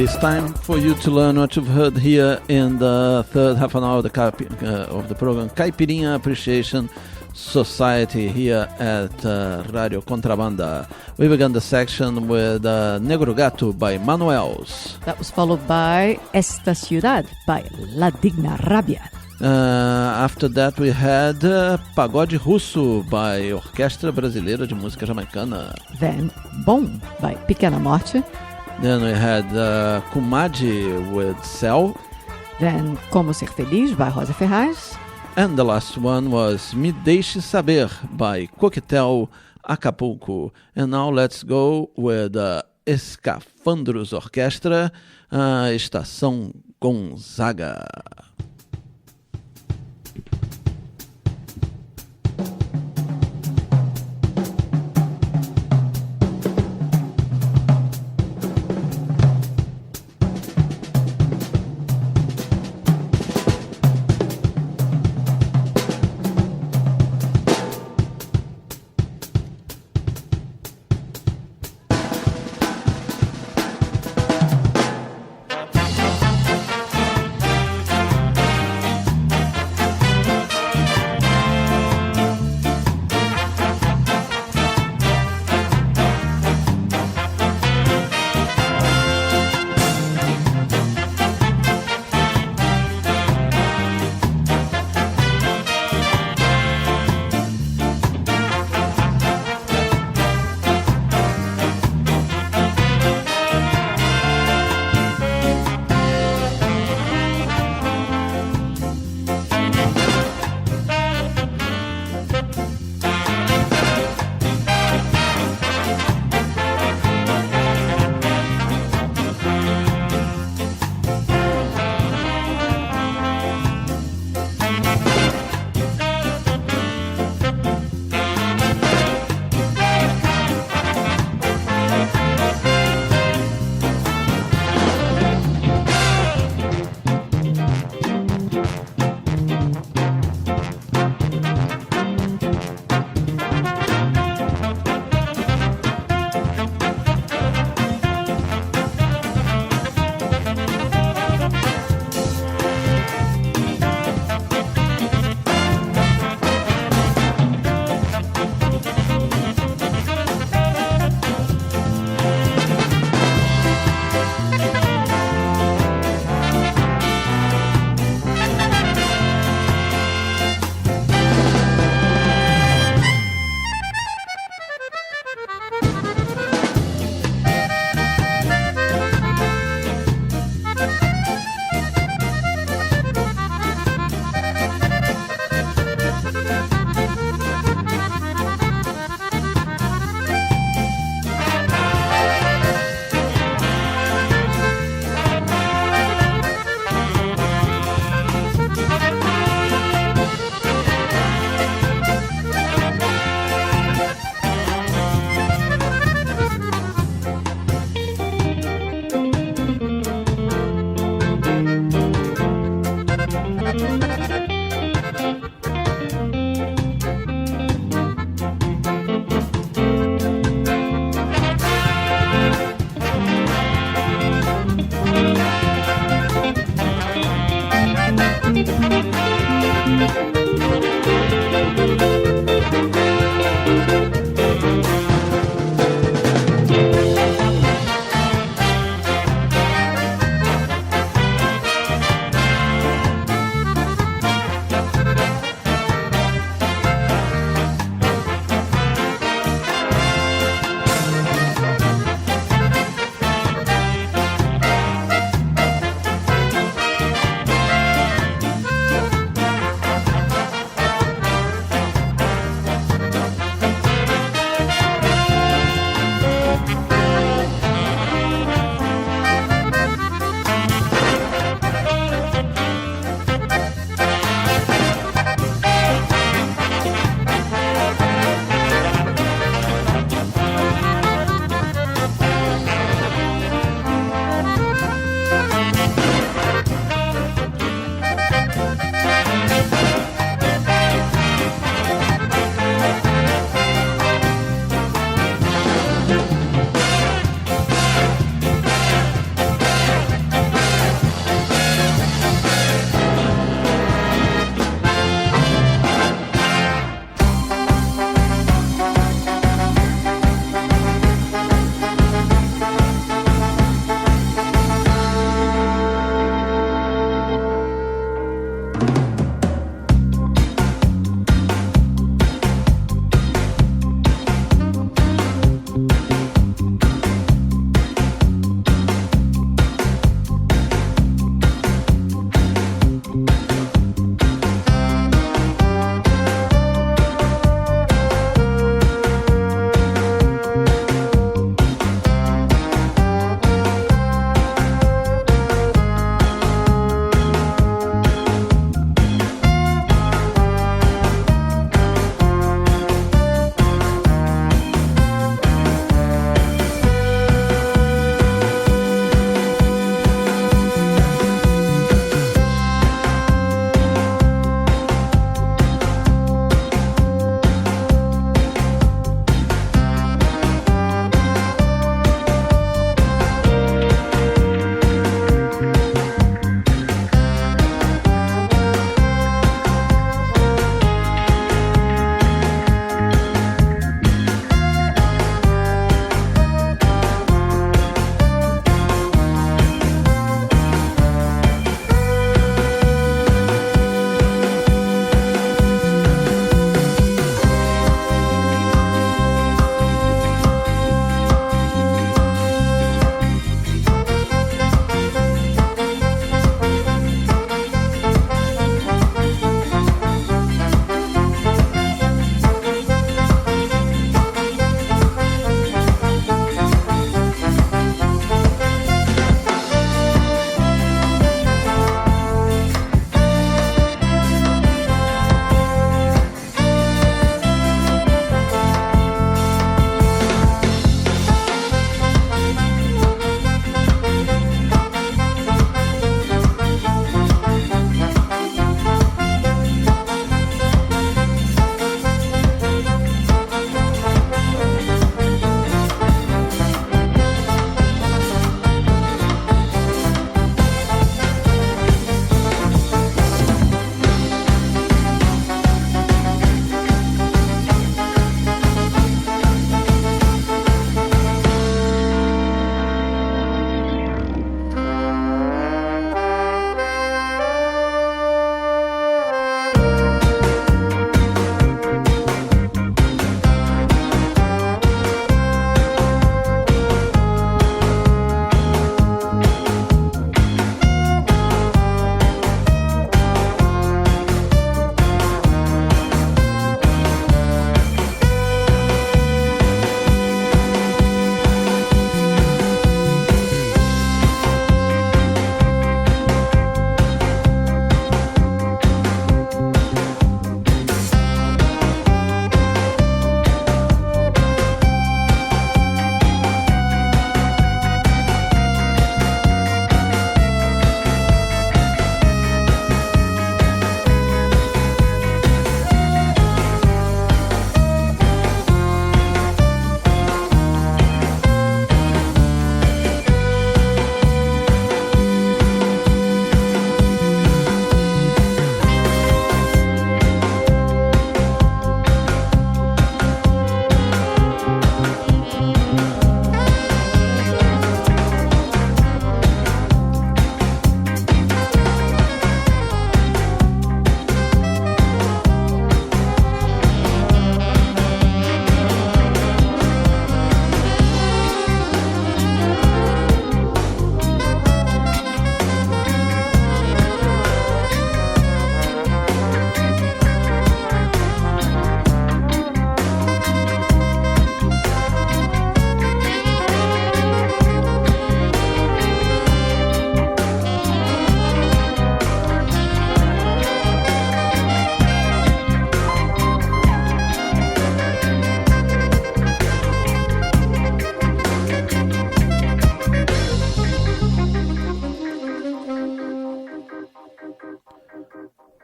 It is time for you to learn what you've heard here in the third half an hour of the program Skaipirinha Appreciation Society here at Radio Contrabanda. We began the section with Negro Gato by Manuels. That was followed by Esta Ciudad by La Digna, Rabia. After that we had Pagode Russo by Orquestra Brasileira de Música Jamaicana. Then Bom by Pequena, Morte. Then we had Comadre with Céu. Then Como Ser Feliz by Rosa Ferraz. And the last one was Me Deixe Saber by Coquetel, Acapulco. And now let's go with Escafandros Orquestra, Estação Gonzaga.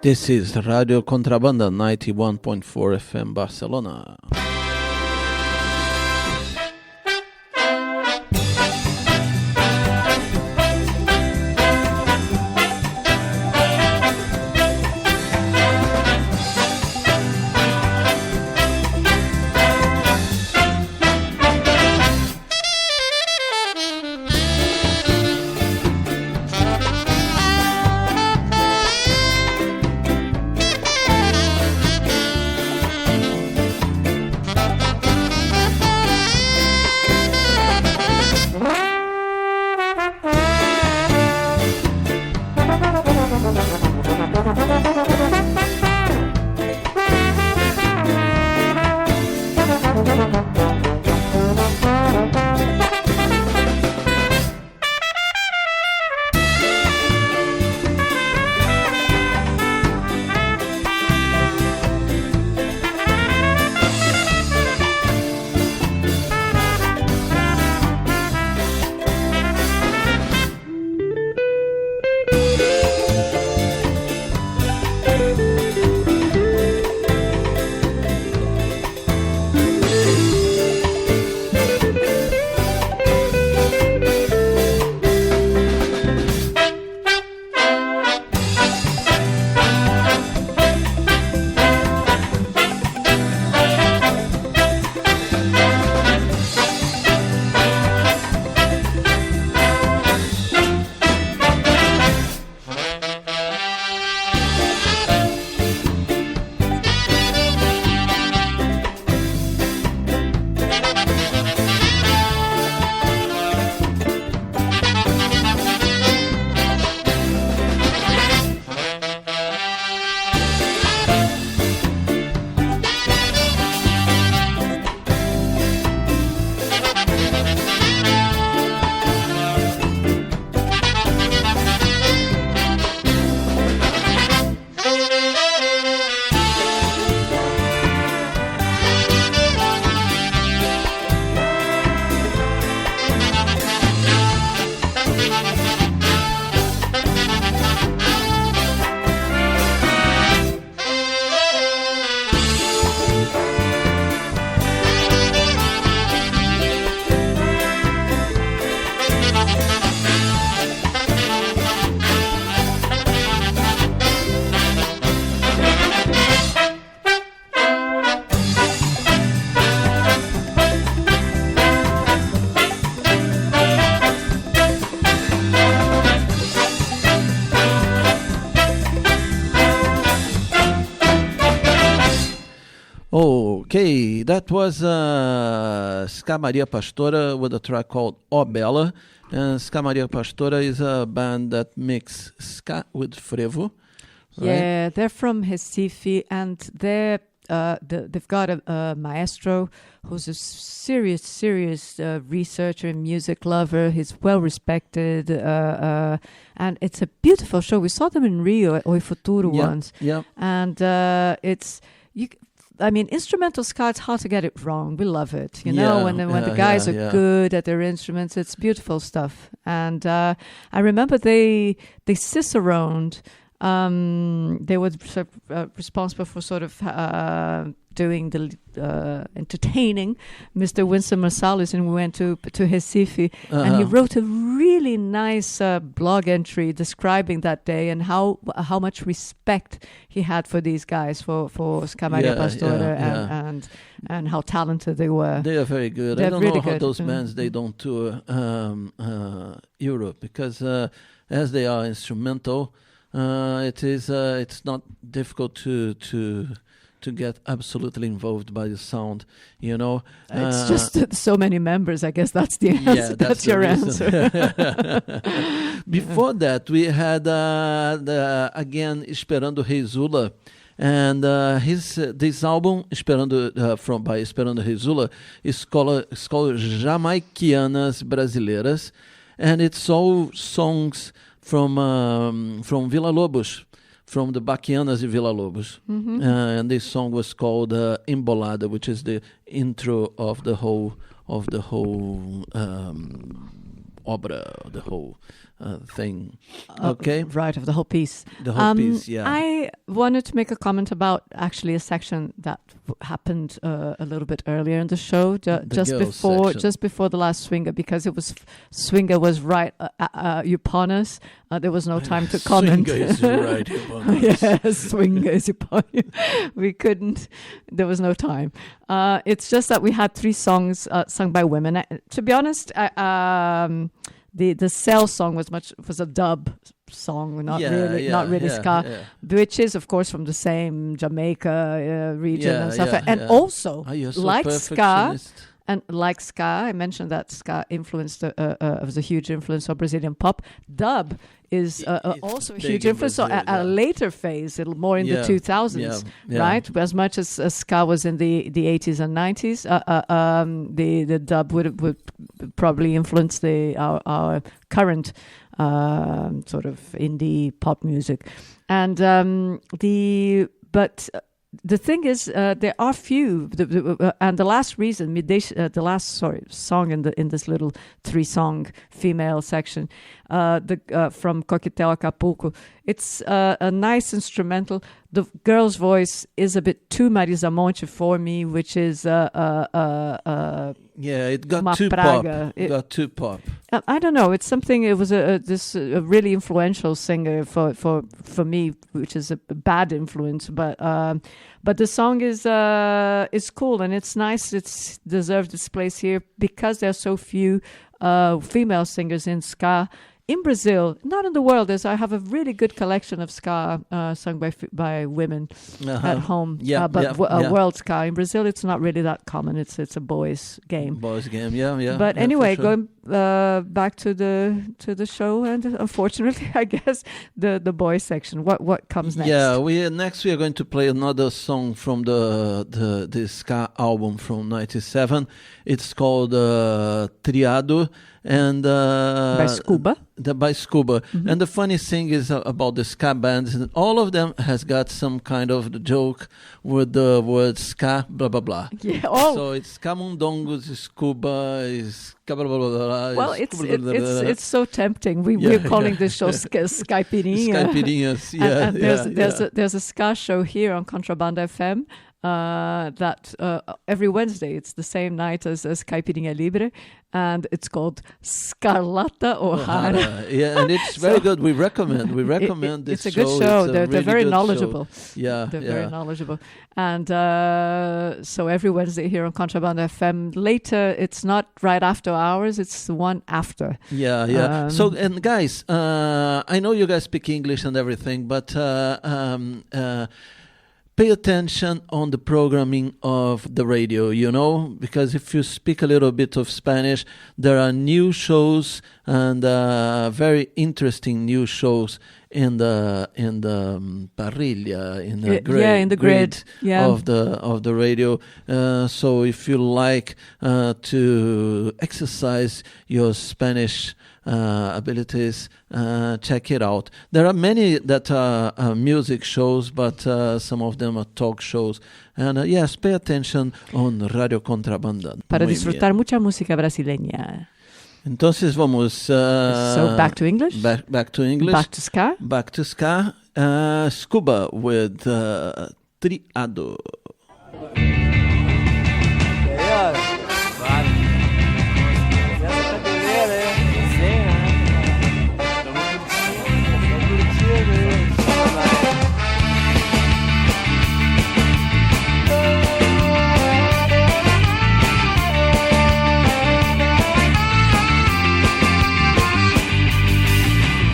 This is Radio Contrabanda 91.4 FM Barcelona. Okay, that was Ska Maria Pastora with a track called O Bella. And Ska Maria Pastora is a band that mix ska with frevo. Right? Yeah, they're from Recife, and they've got a maestro who's a serious researcher and music lover. He's well respected, and it's a beautiful show. We saw them in Rio at Oi Futuro once, and instrumental ska, it's hard to get it wrong. We love it, when the guys are good at their instruments. It's beautiful stuff. And I remember they ciceroned. They were responsible for sort of doing the entertaining Mr. Winston Marsalis, and we went to Recife, and he wrote a really nice blog entry describing that day and how much respect he had for these guys, for Ska Maria Pastora, and how talented they were. They are very good. They're I don't really know how good. those bands, they don't tour Europe, because as they are instrumental, it's not difficult to get absolutely involved by the sound, It's just so many members. I guess that's the answer. Yeah, that's your answer. Before that, we had again Esperando Rei Zula, and this album Esperando by Esperando Rei Zula is called Jamaicanas Brasileiras, and it's all songs from Villa Lobos, from the Baquianas de Villa Lobos. Mm-hmm. And this song was called Embolada, which is the intro of the whole obra, the whole thing. Okay, right, of the whole piece. The whole piece, yeah. I wanted to make a comment about actually a section that happened a little bit earlier in the show, just before the last swinger, because swinger was right upon us. There was no time to comment. Swinger is right upon us. Yes, swinger is upon you. We couldn't. There was no time. It's just that we had 3 songs sung by women. To be honest, the Cell song was a dub song, not really ska, which is of course from the same Jamaica region and stuff, also like ska. And like ska, I mentioned that ska influenced was a huge influence of Brazilian pop. Dub is also a huge influence. So at a later phase, more in the 2000s, right? As much as ska was in the 80s and 90s, the dub would probably influence our current sort of indie pop music, and the thing is, there are few, and the last reason, song in this little 3-song female section, from Coquetel, Acapulco. It's a nice instrumental. The girl's voice is a bit too Marisa Monte for me, which is it got too pop. It got too pop. I don't know. It's something. It was a really influential singer for me, which is a bad influence. But the song is cool and it's nice. It's deserved its place here because there are so few female singers in ska. In Brazil, not in the world, I have a really good collection of ska sung by women at home. World ska. In Brazil, it's not really that common. It's a boys' game. Boys' game, yeah. But anyway, for sure. going back to the show, and unfortunately, I guess the boys section. What comes next? Yeah, we are going to play another song from the ska album from '97. It's called Triado. And by Skuba. By Skuba. Mm-hmm. And the funny thing is about the ska bands, all of them has got some kind of joke with the word ska, blah, blah, blah. Yeah. So it's skamoondongos, skuba, is blah, blah, blah, blah. Well, it's so tempting. We're calling this show Skaipirinha. Skaipirinhas, and there's a ska show here on Contraband FM. That every Wednesday, it's the same night as Skaipirinha Libre, and it's called Scarlata O'Hara. Yeah, and it's very good. We recommend this show. It's a good show. They're really very knowledgeable. Show. Yeah, they're very knowledgeable. And so every Wednesday here on Contraband FM. Later, it's not right after hours. It's the one after. Yeah. So, and guys, I know you guys speak English and everything, but pay attention on the programming of the radio, because if you speak a little bit of Spanish, there are new shows and very interesting new shows in the parrilla, in the grid of the radio. So if you like to exercise your Spanish abilities, check it out. There are many that are music shows, but some of them are talk shows. And yes, pay attention on Radio Contrabanda. Para disfrutar mucha música brasileña. Entonces vamos. So back to English. Back to English. Back to ska. Back to ska. Skuba with Triado.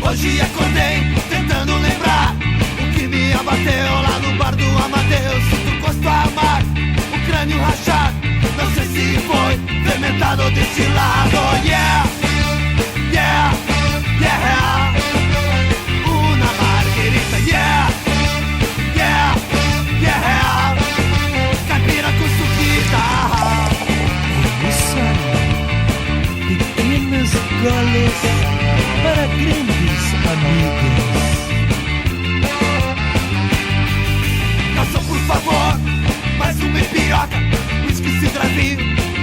Hoje acordei tentando lembrar o que me abateu lá no bar do Amadeus. Do Costa a mar, o crânio rachado. Não sei se foi fermentado ou destilado. Yeah, yeah, yeah. Una margarita. Yeah, yeah, yeah. Caipira com suquita. Pequenas goles para grandes amigos. Garçom, por favor, mais uma empirioca. Whisky, cidravinho,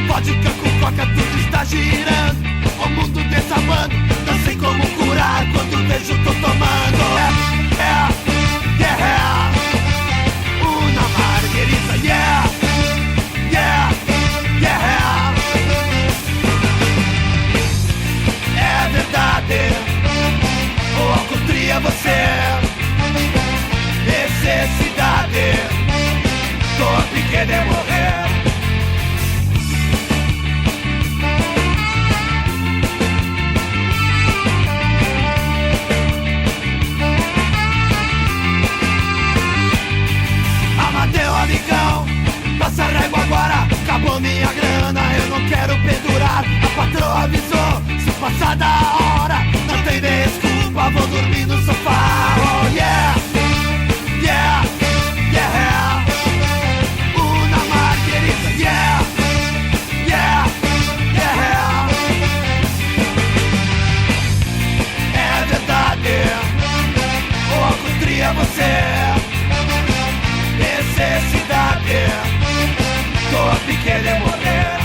vodka com coca, tudo está girando. O mundo desabando, não sei como curar. pequena é morrer. Amadeu, amigão, passa a régua agora, acabou minha grana, eu não quero pendurar. A patroa avisou, se passar da hora, não tem desculpa, vou dormir no sofá. Oh yeah, yeah, yeah. Una margarita, yeah, yeah, yeah. É verdade, o alcutri é você. Necessidade, tua pequena é morrer.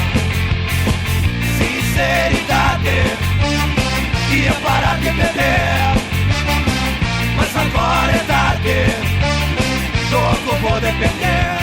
Sinceridade, ia parar de beber, mas agora é tarde, logo vou depender.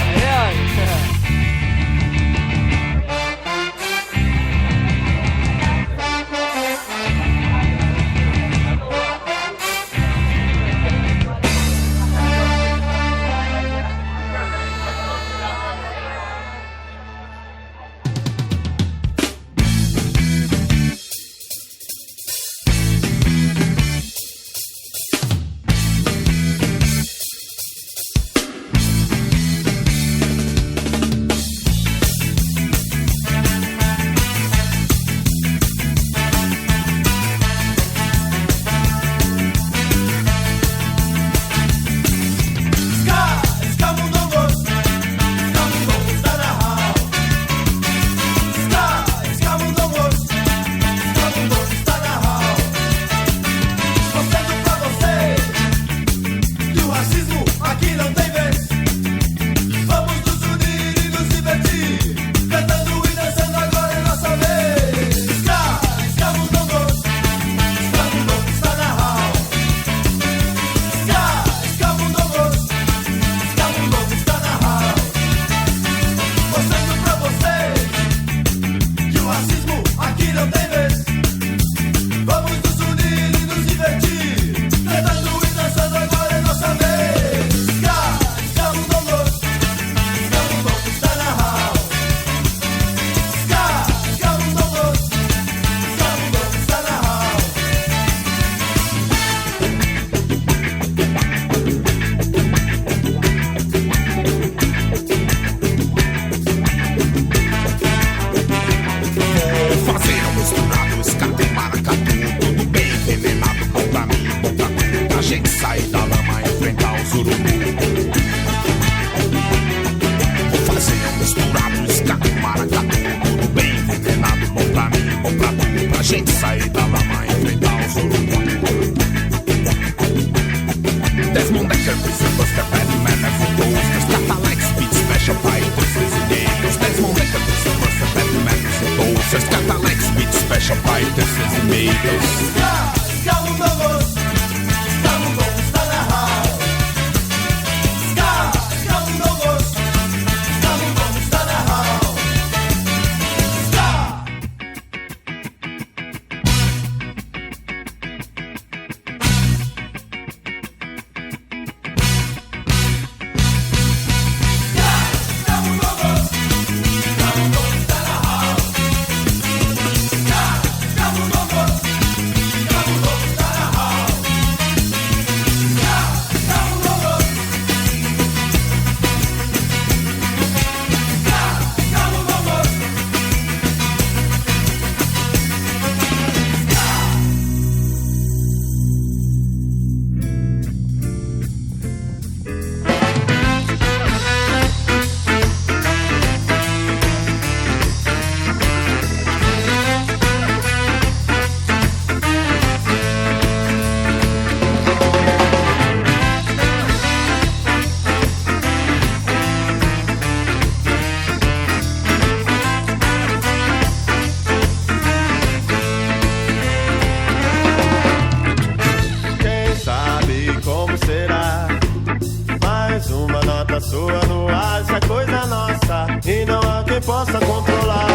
possa controlar.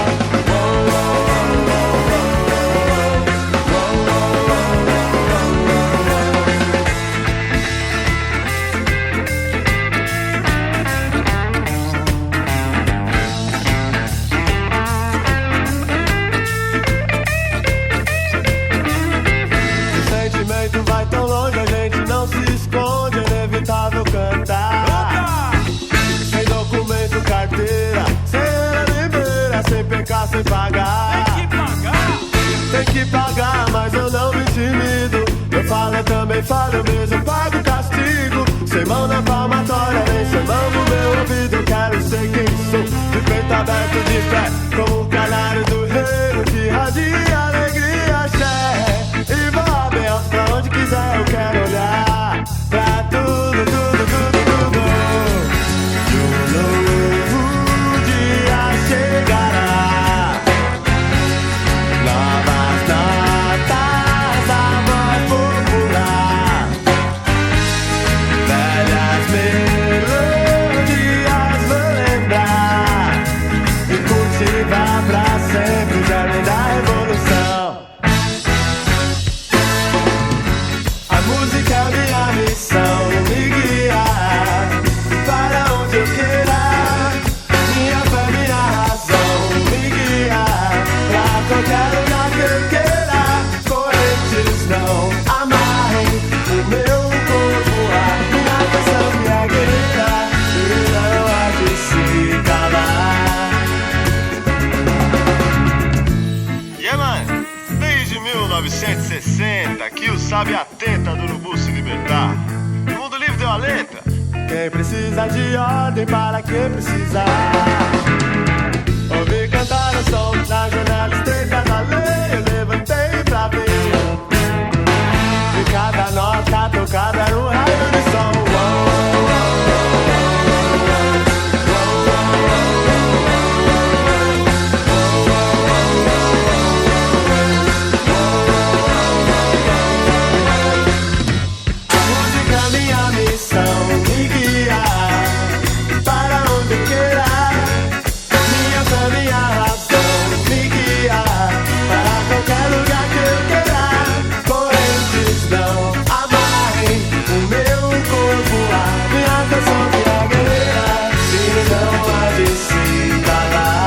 que pagar, mas eu não me intimido. Eu falo, eu também falo, eu mesmo pago o castigo. Sem mão na palmatória, nem sem mão no meu ouvido. Eu quero ser quem sou, de peito aberto de pé, como o canário do reino que radia alegria, axé. E vou aberto pra onde quiser, eu quero olhar pra tudo, tudo, tudo, tudo. E um novo dia chegará, novas notas da voz popular, velhas melodias vou lembrar e cultivar pra sempre o germe da revolução. A música é minha missão, me guiar para onde eu queira. Minha fé, minha razão, me guiar pra qualquer lugar que eu queira. Correntes não amarrem o meu corpo, a minha canção que é guerreira e não há de se calar. Yeah, man, desde 1960 que o sábio atenta do urubu se libertar. O mundo livre deu a letra. Quem precisa de ordem para quem precisar. Ouvi cantar o som na janela estreita da lei. Eu levantei pra ver. E cada nota tocada era um raio de som. A música é minha missão, me guiar para onde eu queira. Minha fé, minha razão, me guiar para qualquer lugar que eu queira. Correntes não amarrem o meu corpo, a minha canção que é guerreira e não há de se calar.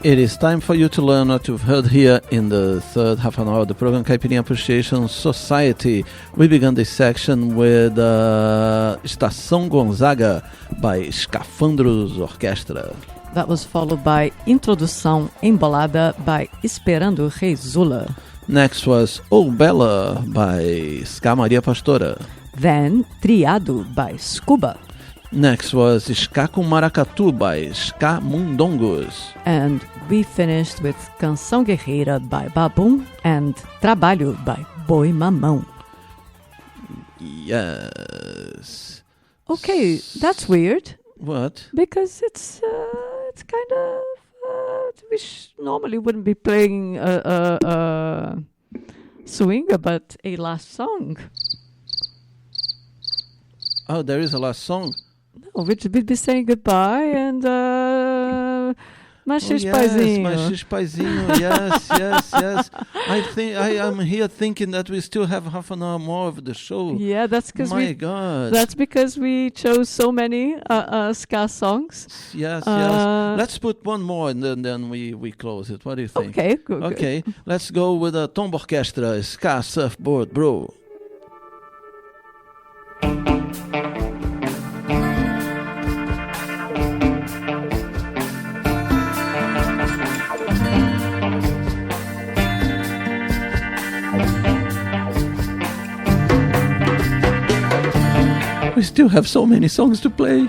It is time for you to learn what you've heard here in the third half an hour of the program Skaipirinha Appreciation Society. We began this section with Estação Gonzaga by Scafandros Orquestra. That was followed by Introdução Embolada by Esperando, Zula. Next was Oh Bella by Ska Maria Pastora. Then Triado by Skuba. Next was Ska com Maracatu by Skamoondongos. And we finished with Canção Guerreira by Babum and Trabalho by Boi Mamão. Yes. Okay, that's weird. What? Because it's kind of we normally wouldn't be playing swinga, but a last song. Oh, there is a last song. No, we'd be saying goodbye and Machixe Paizinho. Machixe Paizinho. Yes, yes, yes. I think I'm here thinking that we still have half an hour more of the show. Yeah, that's because God. That's because we chose so many ska songs. Yes, yes. Let's put one more and then we close it. What do you think? Okay, good. Okay, let's go with a Tombo Orquestra, Ska Surfboard Bro. We still have so many songs to play.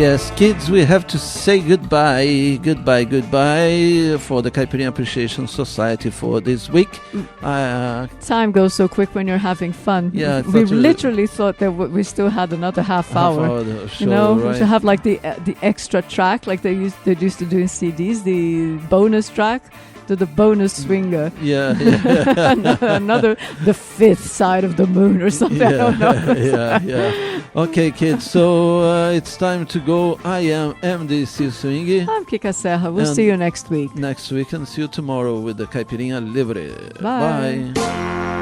Yes, kids, we have to say goodbye for the Skaipirinha Appreciation Society for this week. Time goes so quick when you're having fun. Yeah, we literally thought that we still had another half hour. Show, right? To have like the extra track, like they used to do in CDs, the bonus track. To the bonus swinger. Yeah. Another, the fifth side of the moon or something. I don't know. Yeah. Okay, kids, so it's time to go. I am MDC Swingy. I'm Kika Serra. We'll see you next week. Next week, and see you tomorrow with the Skaipirinha Livre. Bye. Bye.